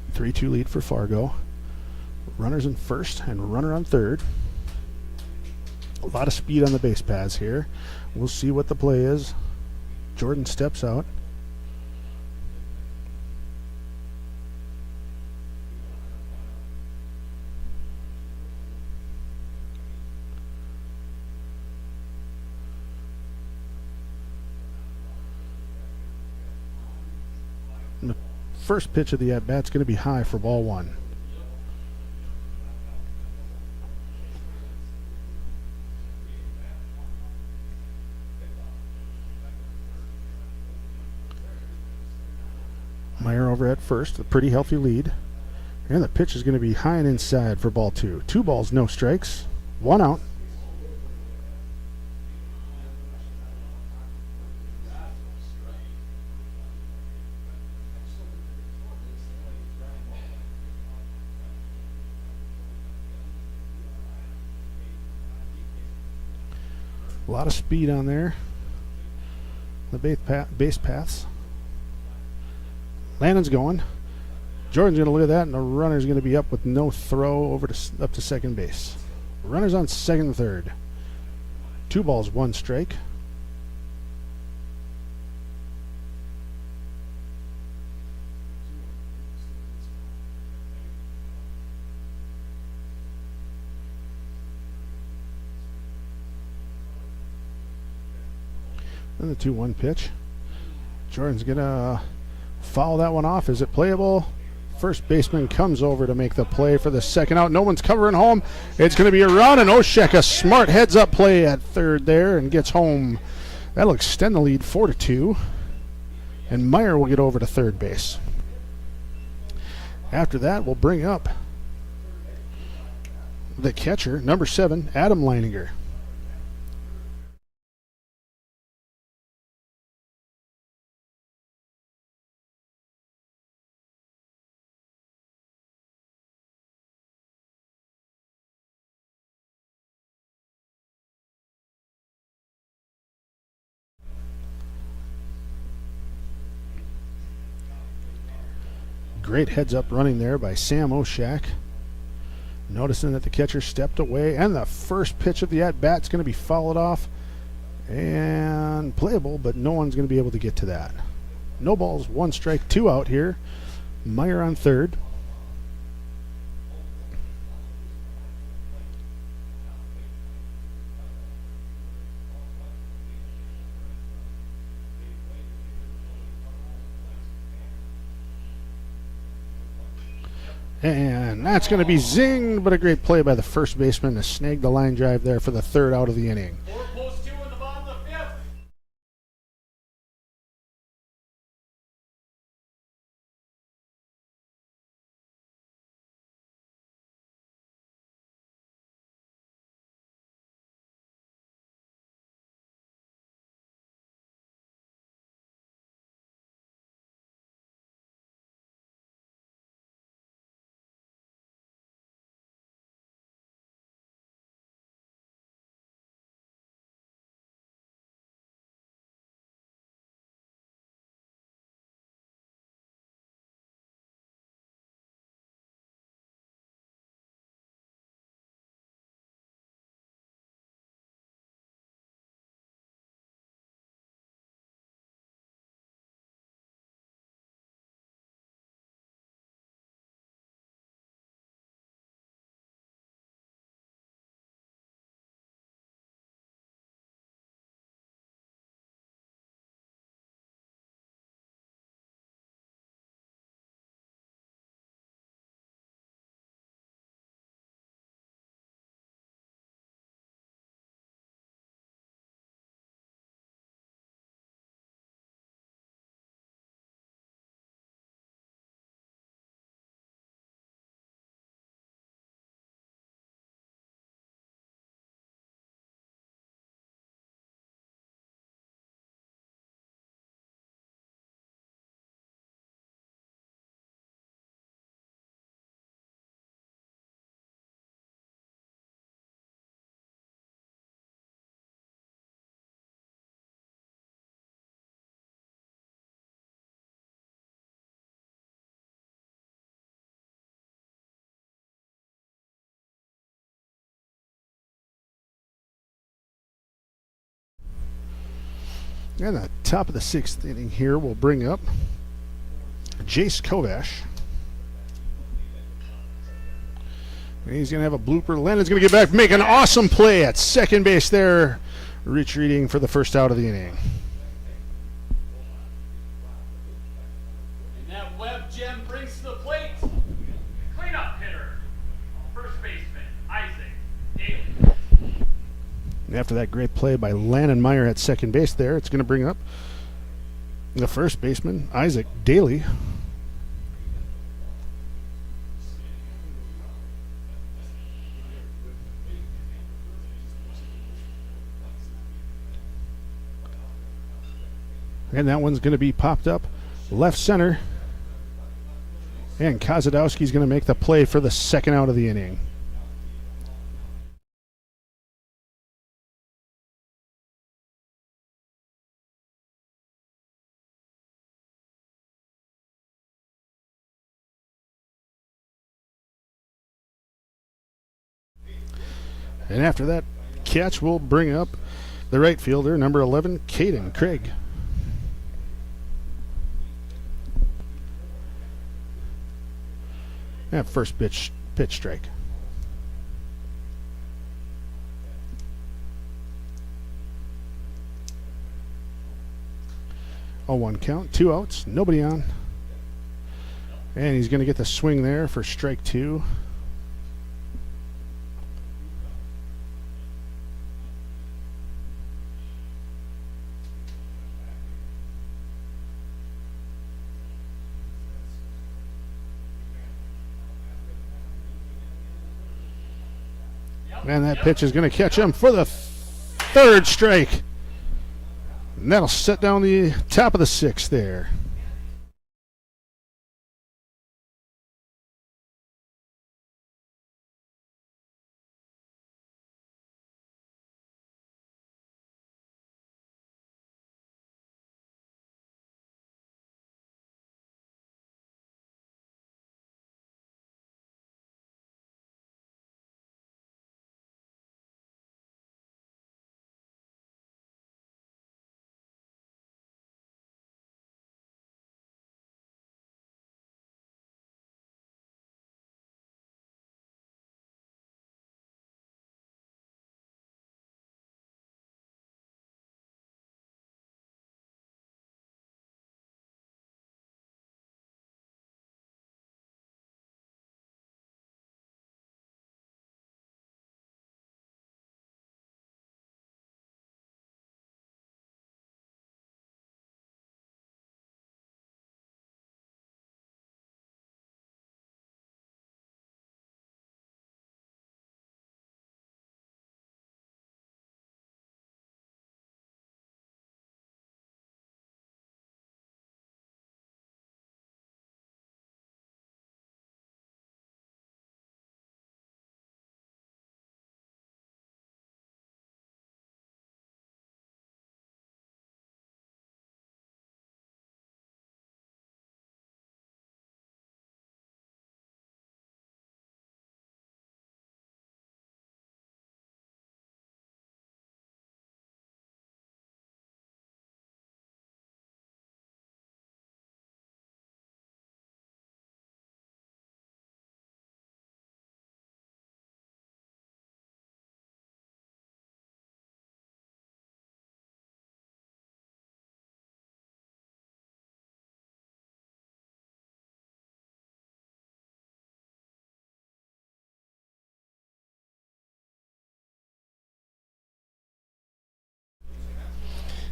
A 3-2 lead for Fargo. Runners in first and runner on third. A lot of speed on the base paths here. We'll see what the play is. Jordan steps out. And the first pitch of the at-bat's going to be high for ball 1. Meyer over at first, a pretty healthy lead. And the pitch is going to be high and inside for ball 2. 2 balls, no strikes, 1 out. A lot of speed on there. The base paths. Landon's going. Jordan's going to look at that, and the runner's going to be up with no throw over to up to second base. Runners on second and third. 2 balls, 1 strike. And the 2-1 pitch. Jordan's going to foul that one off. Is it playable? First baseman comes over to make the play for the second out. No one's covering home. It's going to be a run, and Oshek a smart heads-up play at third there and gets home. That'll extend the lead 4-2, and Meyer will get over to third base. After that, we'll bring up the catcher, number 7, Adam Leininger. Great heads-up running there by Sam Oshak. Noticing that the catcher stepped away, and the first pitch of the at-bat is going to be fouled off and playable, but no one's going to be able to get to that. No balls, 1 strike, 2 out here. Meyer on third. And that's going to be zinged, but a great play by the first baseman to snag the line drive there for the third out of the inning. 4+2 in the bottom of the 5th. And the top of the 6th inning here will bring up Jace Kovash. And he's going to have a blooper. Lennon's going to get back, make an awesome play at second base there, retreating for the first out of the inning. And that Webb gem brings to the plate. Cleanup hitter. First baseman, Isaac Daly. And after that great play by Landon Meyer at second base there, it's going to bring up the first baseman, Isaac Daly. And that one's going to be popped up left center. And Kozadowski's going to make the play for the second out of the inning. And after that catch, we'll bring up the right fielder, number 11, Caden Craig. And first pitch strike. A 1 count, 2 outs, nobody on. And he's going to get the swing there for strike 2. And that pitch is going to catch him for the third strike. And that'll set down the top of the 6th there.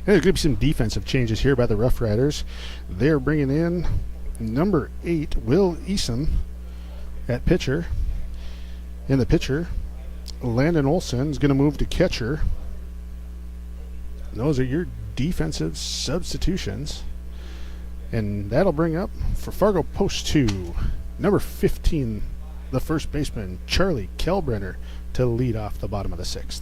There's going to be some defensive changes here by the Rough Riders. They're bringing in number 8, Will Eason, at pitcher. In the pitcher, Landon Olson is going to move to catcher. Those are your defensive substitutions. And that'll bring up, for Fargo Post 2, number 15, the first baseman, Charlie Kelbrenner, to lead off the bottom of the 6th.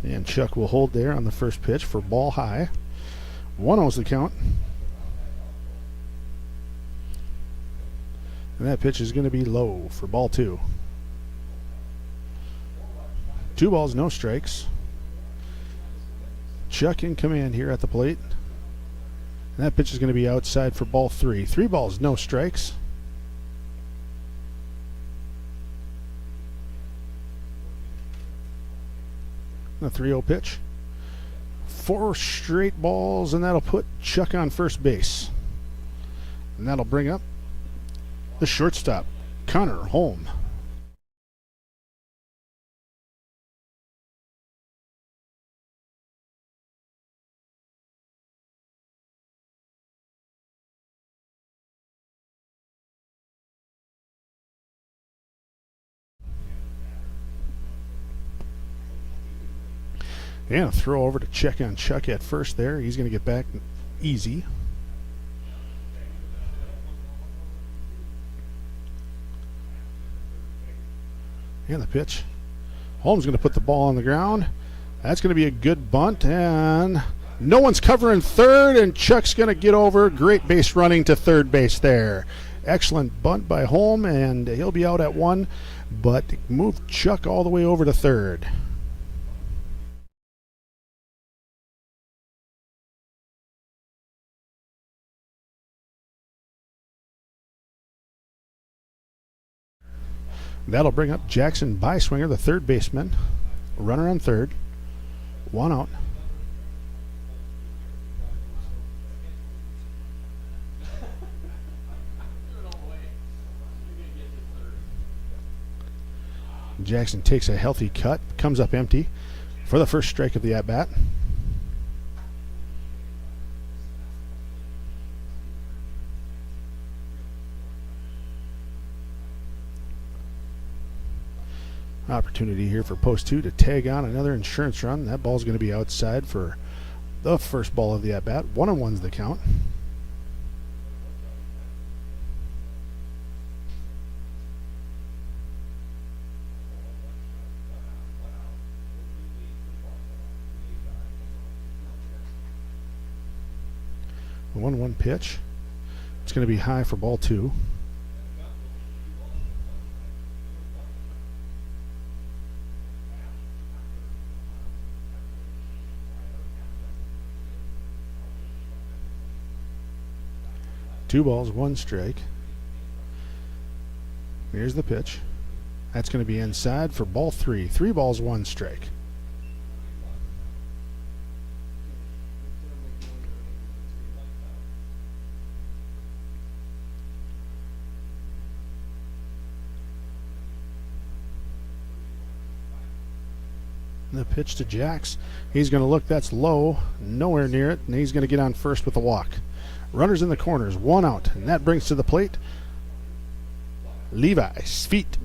And Chuck will hold there on the first pitch for ball high. 1-0's the count. And that pitch is going to be low for ball 2. 2 balls, no strikes. Chuck in command here at the plate. And that pitch is going to be outside for ball 3. 3 balls, no strikes. The 3-0 pitch. 4 straight balls, and that'll put Chuck on first base. And that'll bring up the shortstop, Connor Holm. And a throw over to check on Chuck at first there. He's going to get back easy. And the pitch. Holmes going to put the ball on the ground. That's going to be a good bunt. And no one's covering third. And Chuck's going to get over. Great base running to third base there. Excellent bunt by Holm, and he'll be out at 1, but move Chuck all the way over to third. That'll bring up Jackson Byswinger, the third baseman. Runner on third. 1 out. Jackson takes a healthy cut, comes up empty for the first strike of the at-bat. Opportunity here for post 2 to tag on another insurance run. That ball's going to be outside for the first ball of the at-bat. 1-1's the count. The 1-1 pitch. It's going to be high for ball 2. Two balls, 1 strike. Here's the pitch. That's going to be inside for ball 3. 3 balls, 1 strike. The pitch to Jax. He's going to look. That's low. Nowhere near it. And he's going to get on first with a walk. Runners in the corners, 1 out, and that brings to the plate Levi Sweet.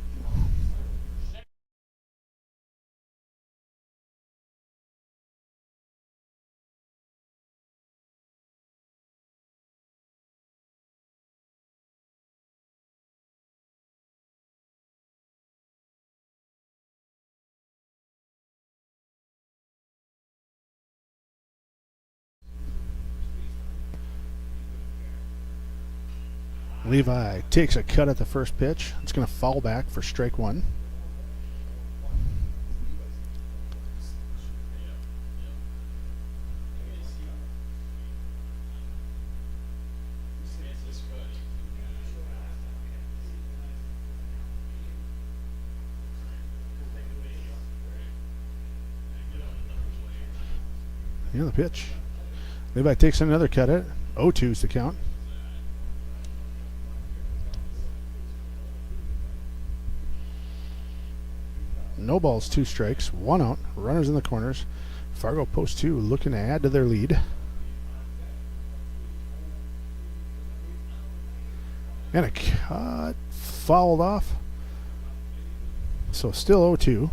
Levi takes a cut at the first pitch. It's going to foul back for strike 1. Here's the pitch. Levi takes another cut at it. 0-2's the count. No balls, 2 strikes, 1 out. Runners in the corners. Fargo post 2 looking to add to their lead. And a cut fouled off. So still 0-2.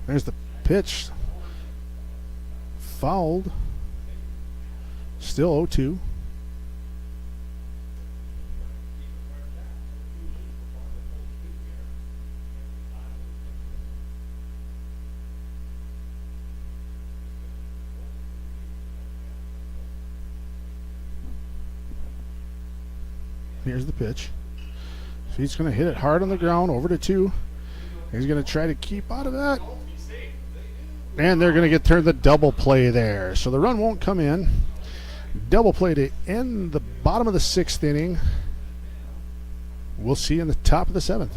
There's the pitch. Fouled. Still 0-2. Here's the pitch. So he's going to hit it hard on the ground, over to 2. He's going to try to keep out of that. And they're going to get turned the double play there. So the run won't come in. Double play to end the bottom of the 6th inning. We'll see you in the top of the 7th.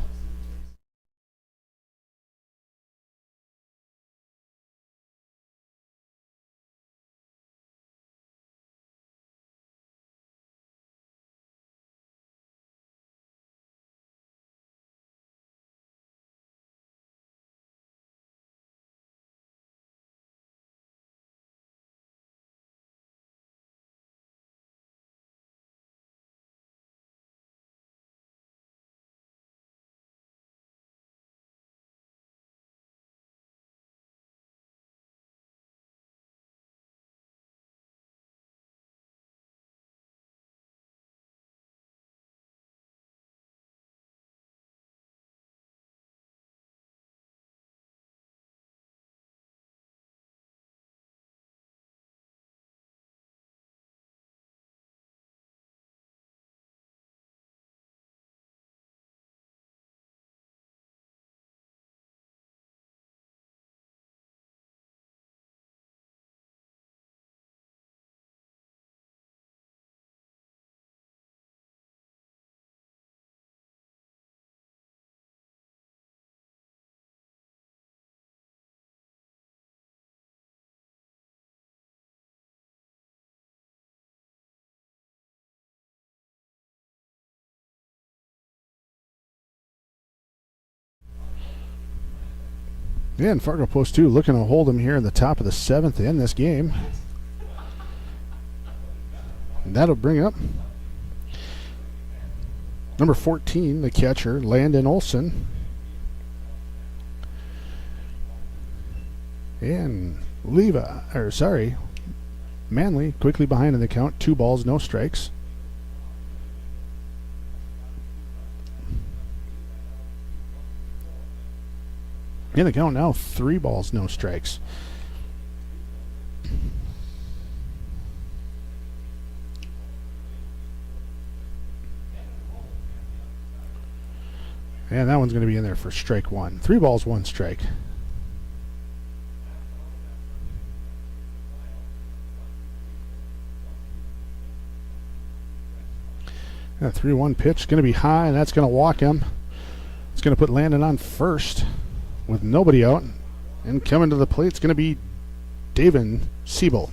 And Fargo Post 2 looking to hold him here in the top of the 7th in this game. And that'll bring up number 14, the catcher, Landon Olson. And Manley quickly behind in the count. 2 balls, no strikes. In the count now, 3 balls, no strikes. And that one's going to be in there for strike 1. 3 balls, 1 strike. That 3-1 pitch going to be high, and that's going to walk him. It's going to put Landon on first with nobody out. And coming to the plate, it's going to be David Siebel.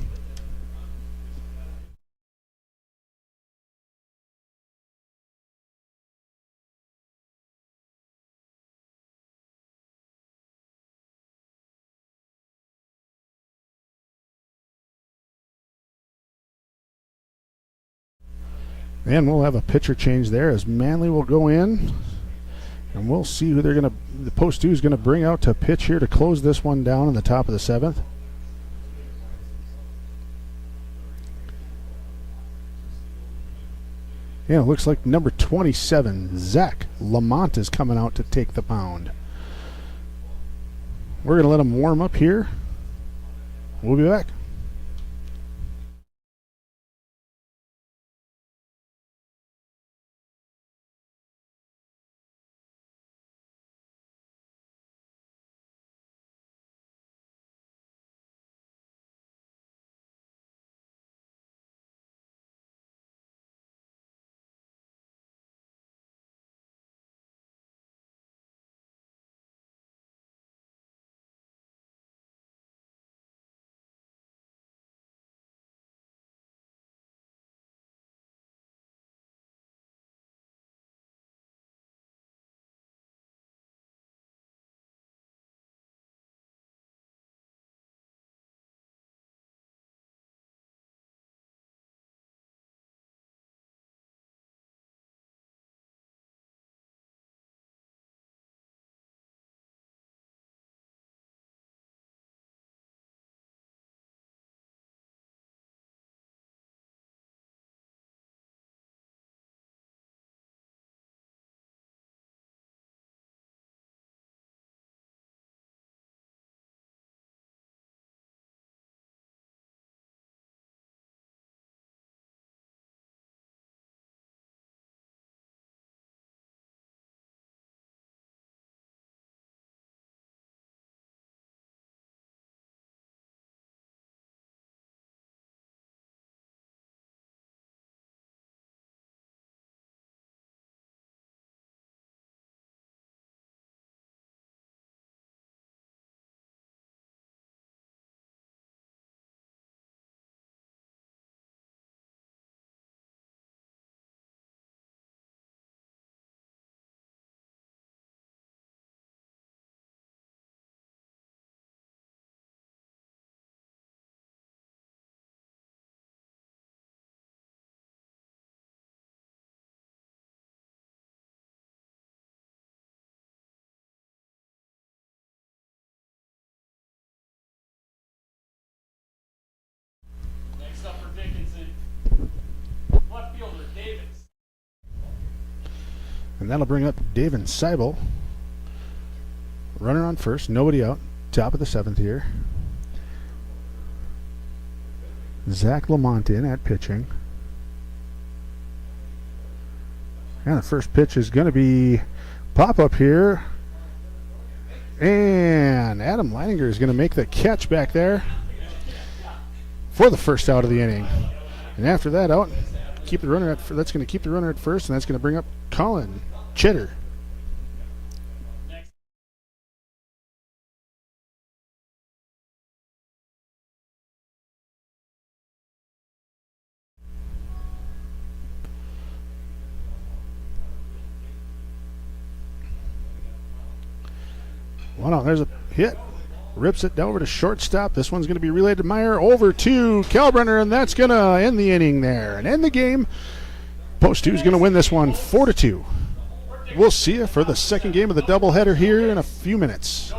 And we'll have a pitcher change there as Manley will go in. And we'll see who they're going to, the Post 2 is going to bring out to pitch here to close this one down in the top of the 7th. Yeah, it looks like number 27, Zach Lamont, is coming out to take the mound. We're going to let him warm up here. We'll be back. Next up for Dickinson, left fielder Davis. And that'll bring up David Seibel. Runner on first, nobody out. Top of the 7th here. Zach Lamont in at pitching. And the first pitch is going to be pop up here. And Adam Leininger is going to make the catch back there for the first out of the inning. And after that out, keep the runner at that's going to keep the runner at first, and that's going to bring up Colin Chitter. Well, no, there's a hit. rips it down over to shortstop. This one's going to be relayed to Meyer, over to Kalbrenner, and that's going to end the inning there and end the game. Post 2 is going to win this one 4-2. We'll see you for the second game of the doubleheader here in a few minutes.